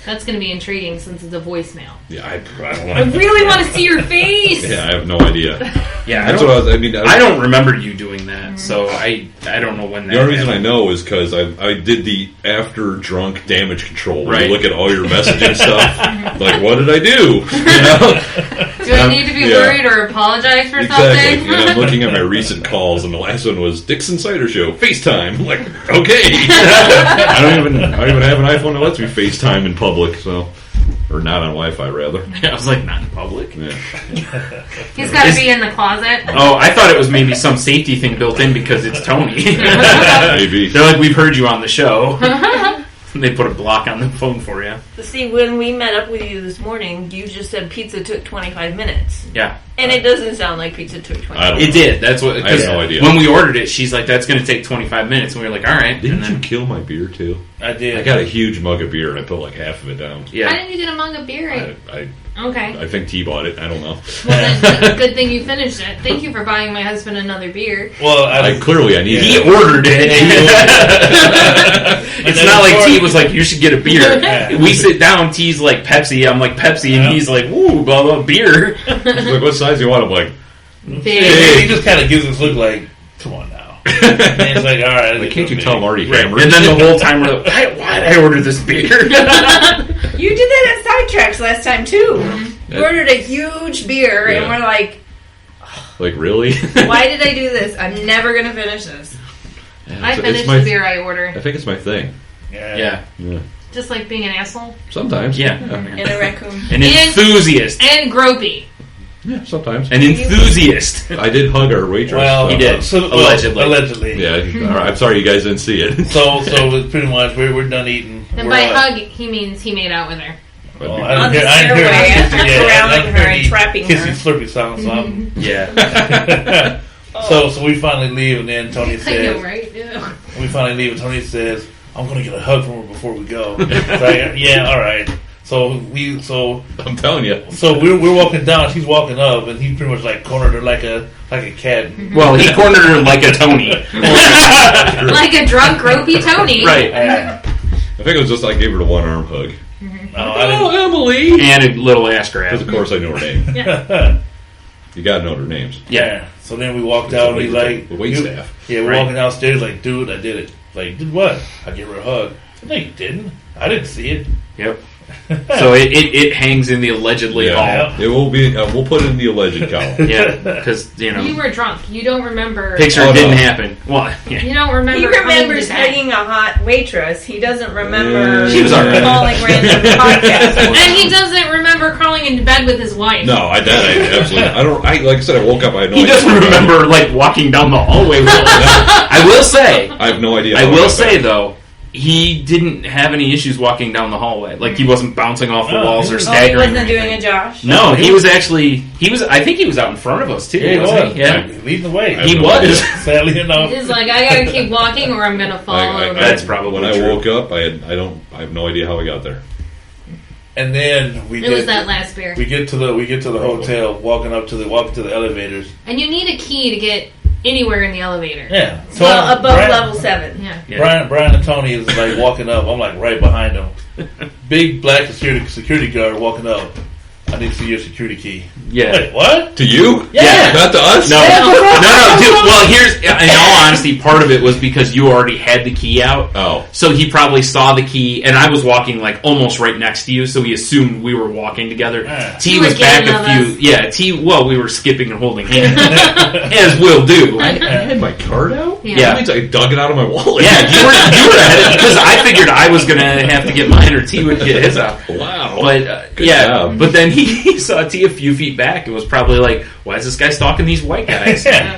Speaker 6: That's going to be intriguing since it's a voicemail.
Speaker 3: Yeah, I don't
Speaker 6: I
Speaker 3: know.
Speaker 6: really want to see your face.
Speaker 3: Yeah, I have no idea.
Speaker 5: Yeah,
Speaker 3: That's what I
Speaker 5: don't remember you doing that, so I don't know when that
Speaker 3: The only reason I
Speaker 5: happened.
Speaker 3: know is because I did the after drunk damage control. Where
Speaker 5: Right.
Speaker 3: you look at all your messaging stuff. Like, what did I do? You know?
Speaker 6: Do I need to be worried or apologize for
Speaker 3: Exactly.
Speaker 6: something?
Speaker 3: And I'm looking at my recent calls, and the last one was Dixon Cider Show FaceTime. I'm like, okay. I don't even have an iPhone that lets me FaceTime in public, so. Or not on Wi-Fi, rather.
Speaker 5: I was like, not in public.
Speaker 3: Yeah.
Speaker 6: He's got to be in the closet.
Speaker 5: Oh, I thought it was maybe some safety thing built in because it's Tony.
Speaker 3: Maybe.
Speaker 5: They're like, "We've heard you on the show." And they put a block on the phone for you.
Speaker 8: See, when we met up with you this morning, you just said pizza took 25 minutes.
Speaker 5: Yeah.
Speaker 8: And it doesn't sound like pizza took 25
Speaker 3: I don't
Speaker 5: It did. That's what.
Speaker 3: I have no idea.
Speaker 5: When we ordered it, she's like, "That's going to take 25 minutes," and we were like, "All right."
Speaker 3: Didn't
Speaker 5: and then,
Speaker 3: you kill my beer, too?
Speaker 7: I did.
Speaker 3: I got a huge mug of beer, and I put like half of it down.
Speaker 6: Why
Speaker 5: Yeah.
Speaker 6: didn't you get a mug of beer? Okay.
Speaker 3: I think T bought it. I don't know.
Speaker 6: Well, then, good thing you finished it. Thank you for buying my husband another beer.
Speaker 7: Well,
Speaker 3: I needed
Speaker 5: He
Speaker 3: it.
Speaker 5: ordered it. It's not like T was like, "You should get a beer." We sit down. T's like Pepsi. I'm like Pepsi, and he's like, "Ooh, blah blah beer."
Speaker 3: He's like, "What size do you want?" I'm like,
Speaker 6: Big.
Speaker 7: he just kind of gives this look like, "Come on now." And he's like, "All right."
Speaker 3: Like, can't you tell I'm already
Speaker 5: Right.
Speaker 3: hammered?
Speaker 5: And then the whole time we're like, "Why did I order this beer?"
Speaker 8: You did that at Sidetracks last time, too. We ordered a huge beer, and
Speaker 3: Yeah.
Speaker 8: we're like,
Speaker 3: Like, really?
Speaker 8: Why did I do this? I'm never going to finish this.
Speaker 6: I finished the beer I ordered.
Speaker 3: I think it's my thing.
Speaker 7: Yeah.
Speaker 6: Just like being an asshole.
Speaker 3: Sometimes.
Speaker 5: Yeah.
Speaker 8: And a raccoon.
Speaker 5: An enthusiast.
Speaker 6: And gropey.
Speaker 3: Yeah, sometimes.
Speaker 5: An enthusiast.
Speaker 3: I did hug our waitress.
Speaker 7: Well,
Speaker 5: He did.
Speaker 7: Allegedly.
Speaker 3: Yeah, all right, I'm sorry you guys didn't see it.
Speaker 7: So it's pretty much we're done eating.
Speaker 6: And
Speaker 7: We're
Speaker 6: by
Speaker 7: like-
Speaker 6: hug, he means he made out with her.
Speaker 7: Well,
Speaker 8: On the stairway, corralling her and trapping her.
Speaker 7: Kissy slurpy sound. So I'm
Speaker 5: Yeah.
Speaker 7: So we finally leave, and then Tony
Speaker 6: I know,
Speaker 7: says,
Speaker 6: right? Yeah.
Speaker 7: we finally leave, and Tony says, I'm going to get a hug from her before we go. So yeah, all right. So
Speaker 3: I'm telling you.
Speaker 7: So we're walking down, she's walking up, and he pretty much like cornered her like a cat.
Speaker 5: Well, he cornered her like a Tony.
Speaker 6: Like a drunk, gropey Tony.
Speaker 5: Right.
Speaker 3: I think it was just I gave her the one arm hug.
Speaker 5: Emily! And a little ass grab.
Speaker 3: Because of course I know her name.
Speaker 6: Yeah.
Speaker 3: You gotta know their names.
Speaker 7: Yeah. So then we walked out, and he's like,
Speaker 3: The wait staff.
Speaker 7: Yeah, we're walking downstairs, like, dude, I did it. Like, did what? I gave her a hug. No, you didn't. I didn't see it.
Speaker 5: Yep. So it hangs in the allegedly hall.
Speaker 3: It will be. We'll put it in the alleged column.
Speaker 5: Yeah, because
Speaker 6: You were drunk. You don't remember.
Speaker 5: Picture didn't happen. Well, yeah.
Speaker 6: You don't remember.
Speaker 8: He remembers
Speaker 6: coming to bed.
Speaker 8: hugging a hot waitress. He doesn't remember
Speaker 5: She was all right.
Speaker 8: calling random podcasts.
Speaker 6: And he doesn't remember crawling into bed with his wife.
Speaker 3: No, I absolutely. I don't. Like I said, I woke up. I had no
Speaker 5: He
Speaker 3: idea.
Speaker 5: doesn't remember like walking down the hallway. I will say.
Speaker 3: I have no idea.
Speaker 5: I will say though. He didn't have any issues walking down the hallway. Like he wasn't bouncing off the walls or
Speaker 8: Oh, he
Speaker 5: staggering.
Speaker 8: wasn't
Speaker 5: or anything.
Speaker 8: doing a Josh?
Speaker 5: No, he was actually. I think he was out in front of us too.
Speaker 7: Yeah, he
Speaker 5: wasn't
Speaker 7: was.
Speaker 5: he? Yeah.
Speaker 7: Leading the way.
Speaker 5: He was.
Speaker 7: Sadly enough.
Speaker 6: He's like, I gotta keep walking or I'm gonna fall over.
Speaker 5: That's probably
Speaker 3: when I
Speaker 5: true.
Speaker 3: woke up. I have no idea how I got there.
Speaker 7: And then
Speaker 6: It was that last beer.
Speaker 7: We get to the hotel, walking to the elevators.
Speaker 6: And you need a key to get anywhere in the elevator.
Speaker 7: Yeah. So
Speaker 8: Well, above level 7.
Speaker 6: Yeah.
Speaker 7: Brian and Tony is like walking up. I'm like right behind them. Big black security guard walking up. I need to see your security key.
Speaker 5: Yeah.
Speaker 7: Wait, what?
Speaker 3: To you?
Speaker 5: Yeah.
Speaker 3: Not to us?
Speaker 5: No, dude. Well, here's, in all honesty, part of it was because you already had the key out.
Speaker 3: Oh.
Speaker 5: So he probably saw the key, and I was walking like almost right next to you, so he assumed we were walking together. T
Speaker 6: You
Speaker 5: was
Speaker 6: were
Speaker 5: back
Speaker 6: getting
Speaker 5: a
Speaker 6: of
Speaker 5: few.
Speaker 6: us.
Speaker 5: Yeah, T. Well, we were skipping and holding hands, as we'll do.
Speaker 3: I had my card out?
Speaker 6: Yeah.
Speaker 3: That means I dug it out of my wallet.
Speaker 5: Yeah, you were ahead because I figured I was gonna have to get mine or T would get his out.
Speaker 3: Wow.
Speaker 5: But
Speaker 3: Good
Speaker 5: yeah,
Speaker 3: job.
Speaker 5: but then he saw T a few feet back and was probably like, "Why is this guy stalking these white guys?"
Speaker 7: Yeah.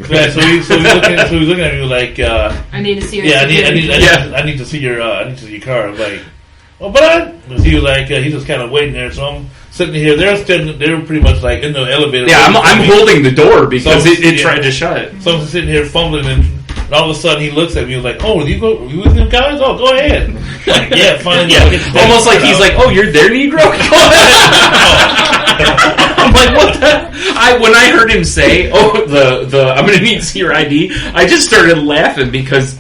Speaker 7: Yeah, so he's looking at me like,
Speaker 6: I need to see your
Speaker 7: yeah,
Speaker 6: security.
Speaker 7: I need to see your car. I'm like, well, but he was like, he's just kind of waiting there. So I'm sitting here. They're pretty much like in the elevator.
Speaker 5: Yeah, I'm holding the door because
Speaker 7: So,
Speaker 5: it
Speaker 7: yeah.
Speaker 5: tried to shut.
Speaker 7: So I'm sitting here fumbling, and all of a sudden he looks at me and was like, "Oh, you with them guys? Oh, go ahead." Like, yeah, fine.
Speaker 5: Yeah, almost like he's like, "Oh, you're there, Negro." Go ahead. I'm like, what the? When I heard him say, "Oh, the I'm going to need to see your ID," I just started laughing because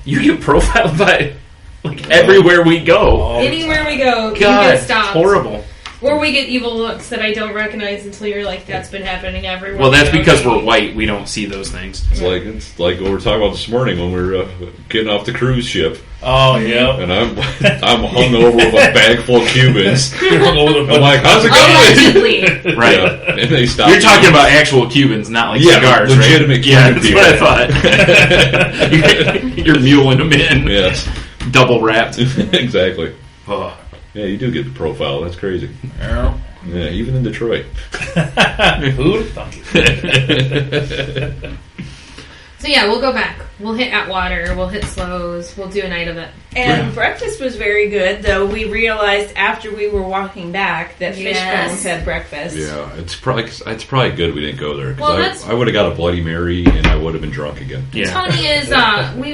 Speaker 5: you get profiled by like everywhere we go.
Speaker 6: Anywhere we go, you
Speaker 5: God,
Speaker 6: get stopped.
Speaker 5: horrible.
Speaker 6: Or we get evil looks that I don't recognize until you're like, that's been happening everywhere.
Speaker 5: Well, that's
Speaker 6: we go.
Speaker 5: because we're white. We don't see those things.
Speaker 3: It's like what we were talking about this morning when we were getting off the cruise ship.
Speaker 7: Oh yeah,
Speaker 3: and I'm hungover with a bag full of Cubans. I'm like, how's it going?
Speaker 6: Allegedly.
Speaker 5: Right.
Speaker 3: Yeah. And they stop.
Speaker 5: You're talking about actual Cubans, not like cigars,
Speaker 3: legitimate
Speaker 5: right? Yeah,
Speaker 3: Cuban
Speaker 5: that's what I thought. You're muling them in.
Speaker 3: Yes.
Speaker 5: Double wrapped.
Speaker 3: Exactly.
Speaker 5: Oh.
Speaker 3: Yeah, you do get the profile. That's crazy.
Speaker 7: Yeah,
Speaker 3: even in Detroit.
Speaker 7: Who?
Speaker 6: So yeah, we'll go back. We'll hit Atwater. We'll hit Slows. We'll do a night of it.
Speaker 8: And breakfast was very good, though we realized after we were walking back that Fishbones had breakfast.
Speaker 3: Yeah, it's probably good we didn't go there
Speaker 6: Well,
Speaker 3: because I would have got a Bloody Mary and I would have been drunk again.
Speaker 5: Yeah.
Speaker 6: Tony is. We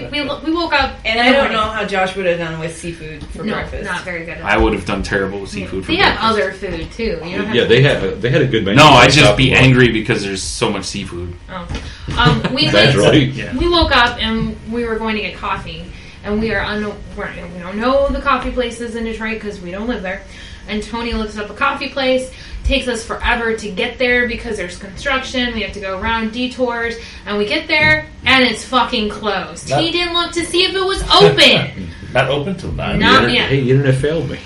Speaker 6: woke up
Speaker 8: And I don't know how Josh would have done with seafood for
Speaker 6: no,
Speaker 8: breakfast.
Speaker 6: not very good.
Speaker 5: I would have done terrible with seafood for
Speaker 6: They have
Speaker 5: breakfast.
Speaker 6: other food too. You don't have
Speaker 3: Yeah,
Speaker 6: to
Speaker 3: they had a good menu.
Speaker 5: No, I'd just be angry because there's so much seafood.
Speaker 3: That's right.
Speaker 5: Yeah.
Speaker 6: We woke up and we were going to get coffee, and we don't know the coffee places in Detroit because we don't live there. And Tony looks up a coffee place. Takes us forever to get there because there's construction. We have to go around detours, and we get there and it's fucking closed. He didn't look to see if it was open.
Speaker 7: Not open till 9.
Speaker 6: Not yet.
Speaker 3: Hey, the internet failed me.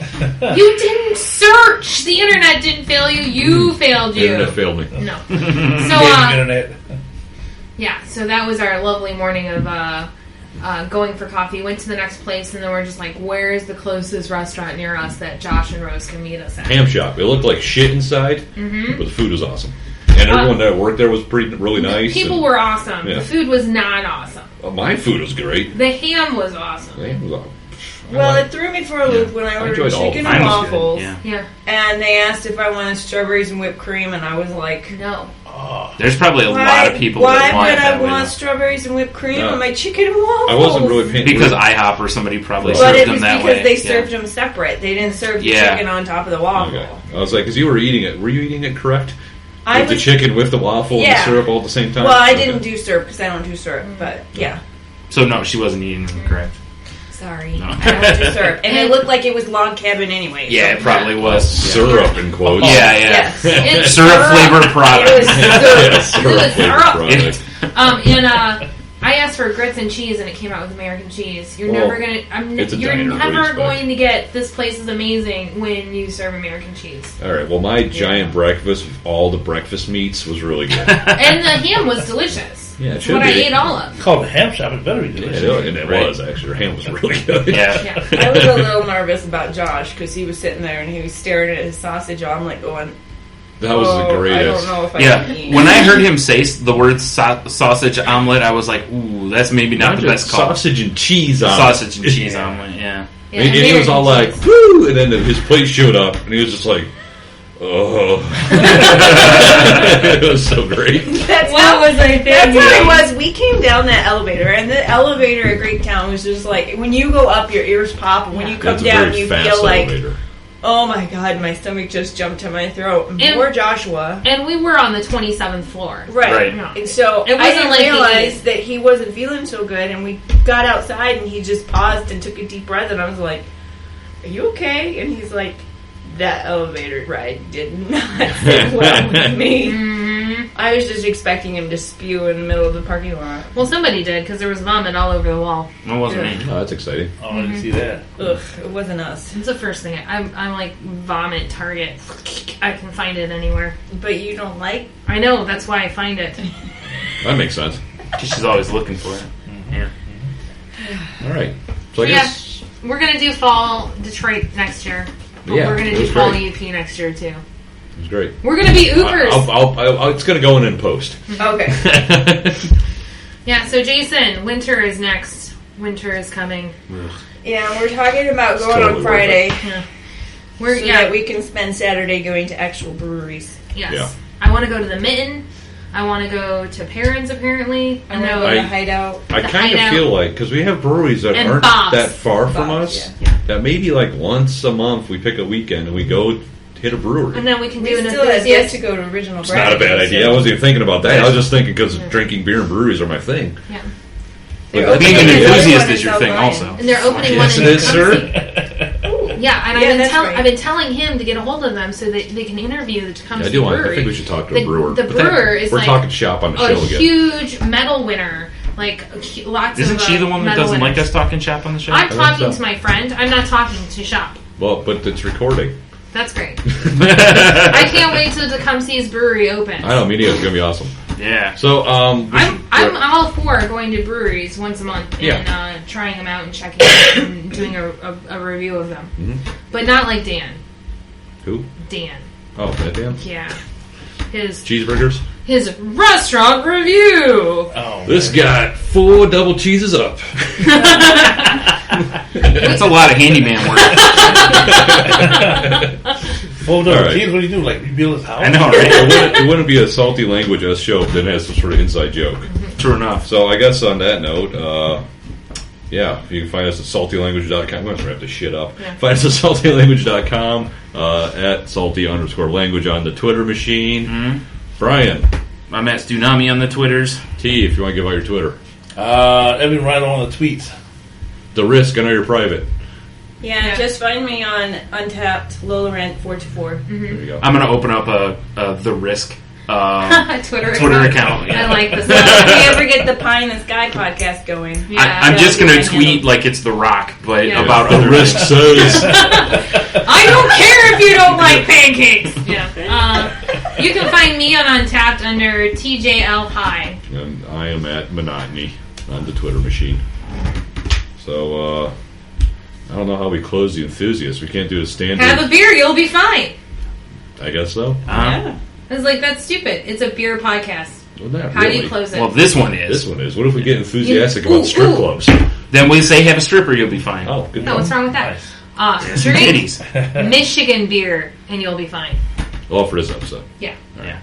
Speaker 6: You didn't search. The internet didn't fail you. You failed you.
Speaker 3: The internet failed me.
Speaker 6: No.
Speaker 7: Damn
Speaker 6: So,
Speaker 7: internet.
Speaker 6: yeah, so that was our lovely morning of going for coffee. Went to the next place, and then we're just like, where is the closest restaurant near us that Josh and Rose can meet us at?
Speaker 3: Ham shop. It looked like shit inside, but the food was awesome. And everyone that worked there was really nice.
Speaker 6: People were awesome.
Speaker 3: Yeah.
Speaker 6: The food was not awesome.
Speaker 3: My food was great.
Speaker 6: The ham was awesome.
Speaker 3: The ham was awesome.
Speaker 8: Well, it threw me for a loop when I ordered
Speaker 3: enjoyed all of
Speaker 8: chicken
Speaker 3: them.
Speaker 8: and
Speaker 5: Mine was good,
Speaker 8: waffles.
Speaker 5: yeah.
Speaker 6: Yeah.
Speaker 8: And they asked if I wanted strawberries and whipped cream, and I was like,
Speaker 6: No.
Speaker 5: There's probably a lot of people that want
Speaker 8: Why
Speaker 5: it
Speaker 8: would I
Speaker 5: that way,
Speaker 8: want
Speaker 5: though.
Speaker 8: strawberries and whipped cream
Speaker 3: No.
Speaker 8: on my chicken and waffles?
Speaker 3: I wasn't really paying
Speaker 5: Because IHOP or somebody probably
Speaker 8: But
Speaker 5: served
Speaker 8: it
Speaker 5: them
Speaker 8: was
Speaker 5: that
Speaker 8: because
Speaker 5: way.
Speaker 8: they served them separate. They didn't serve the
Speaker 5: Yeah.
Speaker 8: chicken on top of the waffle.
Speaker 3: Okay. I was like, because you were eating it. Were you eating it correct?
Speaker 8: I
Speaker 3: With the
Speaker 8: was,
Speaker 3: chicken with the waffle and the
Speaker 8: Yeah.
Speaker 3: syrup all at the same time?
Speaker 8: well, I
Speaker 3: Okay.
Speaker 8: didn't do syrup because I don't do syrup, but yeah.
Speaker 5: So no, she wasn't eating them correct.
Speaker 6: Sorry.
Speaker 5: No.
Speaker 8: I don't do syrup. And it looked like it was log cabin anyway.
Speaker 5: Yeah,
Speaker 8: so-
Speaker 5: it probably was.
Speaker 3: Syrup in quotes.
Speaker 5: Yeah, yeah.
Speaker 8: Yes.
Speaker 6: It's
Speaker 5: Syrup flavored
Speaker 8: It
Speaker 5: product.
Speaker 8: was syrup.
Speaker 3: Yeah, syrup
Speaker 6: It was
Speaker 3: flavored
Speaker 6: syrup.
Speaker 3: product.
Speaker 6: And I asked for grits and cheese, and it came out with American cheese. You're
Speaker 3: Well,
Speaker 6: never gonna.
Speaker 3: it's a
Speaker 6: You're
Speaker 3: diner, what do you
Speaker 6: never
Speaker 3: expect?
Speaker 6: going to get this place is amazing when you serve American cheese.
Speaker 3: All right. Well, my giant breakfast with all the breakfast meats was really good.
Speaker 6: And the ham was delicious.
Speaker 3: Yeah, it
Speaker 6: That's
Speaker 3: should
Speaker 6: what I
Speaker 3: be.
Speaker 6: ate all of.
Speaker 7: It's called the ham shop. It better be
Speaker 3: Yeah,
Speaker 7: delicious.
Speaker 3: and it
Speaker 5: Right.
Speaker 3: was actually. Her ham was really good.
Speaker 5: Yeah.
Speaker 6: Yeah.
Speaker 8: I was a little nervous about Josh because he was sitting there and he was staring at his sausage. I'm like going,
Speaker 3: That was the
Speaker 8: I
Speaker 3: greatest.
Speaker 8: don't know if I
Speaker 5: Yeah.
Speaker 8: can eat.
Speaker 5: When I heard him say the word sausage omelet, I was like, ooh, that's maybe not the best call.
Speaker 3: Sausage and cheese on
Speaker 5: Sausage and cheese omelet, yeah.
Speaker 6: Yeah,
Speaker 3: And he was all like,
Speaker 6: American cheese.
Speaker 3: woo! And then his plate showed up, and he was just like, oh. It was so great.
Speaker 8: That's
Speaker 6: What
Speaker 8: how,
Speaker 6: was I thinking?
Speaker 8: That's how it was. We came down that elevator, and the elevator at Greektown was just like, when you go up, your ears pop, and when you come
Speaker 3: It's a
Speaker 8: down,
Speaker 3: very
Speaker 8: you
Speaker 3: fast
Speaker 8: feel like,
Speaker 3: elevator.
Speaker 8: oh my god, my stomach just jumped to my throat.
Speaker 6: And-
Speaker 8: Poor Joshua.
Speaker 6: And we were on the 27th floor.
Speaker 8: Right.
Speaker 6: Yeah.
Speaker 8: And so
Speaker 6: It
Speaker 8: I
Speaker 6: wasn't
Speaker 8: didn't
Speaker 6: like
Speaker 8: realize that he wasn't feeling so good, and we got outside, and he just paused and took a deep breath, and I was like, are you okay? And he's like, that elevator ride did not sit well with me.
Speaker 6: Mhm.
Speaker 8: I was just expecting him to spew in the middle of the parking lot.
Speaker 6: Well, somebody did because there was vomit all over the wall.
Speaker 5: It wasn't me.
Speaker 3: Oh, that's exciting.
Speaker 7: Oh, I didn't see that.
Speaker 8: Ugh, it wasn't us.
Speaker 6: It's the first thing. I'm like vomit target. I can find it anywhere.
Speaker 8: But you don't like?
Speaker 6: I know. That's why I find it.
Speaker 3: That makes sense.
Speaker 5: She's always looking for it. Yeah.
Speaker 3: All right. So I
Speaker 6: Yeah.
Speaker 3: guess,
Speaker 6: We're gonna do fall Detroit next year. But
Speaker 3: Yeah,
Speaker 6: we're gonna
Speaker 3: it
Speaker 6: do
Speaker 3: was
Speaker 6: fall
Speaker 3: great.
Speaker 6: UP next year too.
Speaker 3: it was great.
Speaker 6: We're gonna be Ubers.
Speaker 3: It's going to go in post.
Speaker 8: Okay.
Speaker 6: Yeah. So Jason, winter is next. Winter is coming.
Speaker 8: Yeah, we're talking about
Speaker 3: It's
Speaker 8: going
Speaker 3: totally
Speaker 8: on Friday
Speaker 6: We're
Speaker 8: so
Speaker 6: yeah.
Speaker 8: that we can spend Saturday going to actual breweries.
Speaker 6: Yes.
Speaker 3: Yeah.
Speaker 6: I want to go to the Mitten. I want to go to Perrin's apparently.
Speaker 8: I want to go
Speaker 3: I-
Speaker 8: to Hideout.
Speaker 3: I
Speaker 6: The
Speaker 3: kind of
Speaker 6: Hideout.
Speaker 3: feel like, because we have breweries that
Speaker 6: And
Speaker 3: aren't
Speaker 6: Bob's.
Speaker 3: that far from
Speaker 8: Bob's,
Speaker 3: us,
Speaker 6: yeah.
Speaker 3: that maybe like once a month we pick a weekend and we go hit a brewery.
Speaker 6: And then we can
Speaker 8: We
Speaker 6: do an
Speaker 8: still have yet
Speaker 6: enthusiast.
Speaker 8: to go to Original
Speaker 3: It's not a bad
Speaker 8: Bracket,
Speaker 3: idea.
Speaker 8: so-
Speaker 3: I wasn't even thinking about that. I was just thinking because drinking beer and breweries are my thing.
Speaker 6: Yeah.
Speaker 8: They're
Speaker 3: But
Speaker 5: Being an
Speaker 8: opening another
Speaker 5: enthusiast
Speaker 8: one
Speaker 5: is
Speaker 8: in
Speaker 5: your
Speaker 8: South
Speaker 5: thing
Speaker 8: Lyon.
Speaker 5: also.
Speaker 6: And they're opening
Speaker 3: Yes,
Speaker 6: one
Speaker 3: it
Speaker 6: in
Speaker 3: is, sir.
Speaker 6: Yeah, and
Speaker 8: Yeah, that's right.
Speaker 6: I've been telling him to get a hold of them so that they can interview the Tecumseh
Speaker 3: I do want. I
Speaker 6: Brewery.
Speaker 3: think we should talk to a brewer.
Speaker 6: The
Speaker 3: But then
Speaker 6: brewer is
Speaker 3: we're
Speaker 6: like
Speaker 3: talking shop on the
Speaker 6: a
Speaker 3: show again.
Speaker 6: huge medal winner. Like lots
Speaker 5: Isn't
Speaker 6: of
Speaker 5: she the one that
Speaker 6: medal
Speaker 5: doesn't like
Speaker 6: winners.
Speaker 5: us talking shop on the show?
Speaker 6: I'm
Speaker 3: think
Speaker 6: talking
Speaker 3: so.
Speaker 6: to my friend. I'm not talking to shop.
Speaker 3: Well, but it's recording.
Speaker 6: That's great. I can't wait till Tecumseh's brewery opens.
Speaker 3: I know media is gonna be awesome.
Speaker 5: Yeah.
Speaker 3: So
Speaker 6: I'm all for going to breweries once a month and
Speaker 3: Yeah.
Speaker 6: trying them out and checking out and doing a review of them.
Speaker 3: Mhm.
Speaker 6: But not like Dan.
Speaker 3: Who?
Speaker 6: Dan.
Speaker 3: Oh, that damn
Speaker 6: Yeah. His
Speaker 3: cheeseburgers.
Speaker 6: restaurant review.
Speaker 7: Oh,
Speaker 3: This got 4 double cheeses up.
Speaker 5: That's a lot of handyman work.
Speaker 7: full
Speaker 3: All
Speaker 7: double
Speaker 3: right.
Speaker 7: cheese. What do you do? Like rebuild his house?
Speaker 5: I know, right?
Speaker 3: it wouldn't be a salty language as show if it has some sort of inside joke.
Speaker 5: True enough.
Speaker 3: So I guess on that note, yeah, you can find us at saltylanguage.com. We're going to wrap this shit up.
Speaker 6: Yeah.
Speaker 3: Find us at saltylanguage.com, at salty_language on the Twitter machine.
Speaker 5: Mhm.
Speaker 3: Brian,
Speaker 5: I'm at Stunami on the Twitters.
Speaker 3: T, if you want to give out your Twitter.
Speaker 7: Evan Rhino on the tweets.
Speaker 3: The Risk, I know you're private.
Speaker 8: Yeah, just find me on Untapped, Lola Rent 424.
Speaker 3: There you go.
Speaker 5: I'm going to open up a The Risk
Speaker 6: Twitter
Speaker 5: account.
Speaker 6: I like this.
Speaker 8: If we ever get the Pie in the Sky podcast going.
Speaker 6: Yeah.
Speaker 5: I'm just going to
Speaker 8: Yeah.
Speaker 5: tweet like it's The Rock, but
Speaker 6: Yeah.
Speaker 5: about
Speaker 3: The
Speaker 5: other
Speaker 3: Risk
Speaker 5: things.
Speaker 3: says.
Speaker 6: I don't care if you don't like on Untapped under TJL High.
Speaker 3: And I am at Monotony on the Twitter machine. So, I don't know how we close the Enthusiasts. We can't do a standard.
Speaker 6: Have a beer, you'll be fine.
Speaker 3: I guess so.
Speaker 8: Yeah.
Speaker 6: I was like, that's stupid. It's a beer podcast.
Speaker 3: Well, not
Speaker 6: How
Speaker 3: really.
Speaker 6: do you close it?
Speaker 5: Well, this one is.
Speaker 3: This one is. What if we get enthusiastic about strip clubs?
Speaker 5: Then we say have a stripper, you'll be fine.
Speaker 3: Oh, good.
Speaker 6: No, what's wrong with that?
Speaker 5: Some
Speaker 6: Drink
Speaker 5: titties.
Speaker 6: Michigan beer, and you'll be fine.
Speaker 3: All for this episode.
Speaker 6: Yeah.
Speaker 5: Yeah.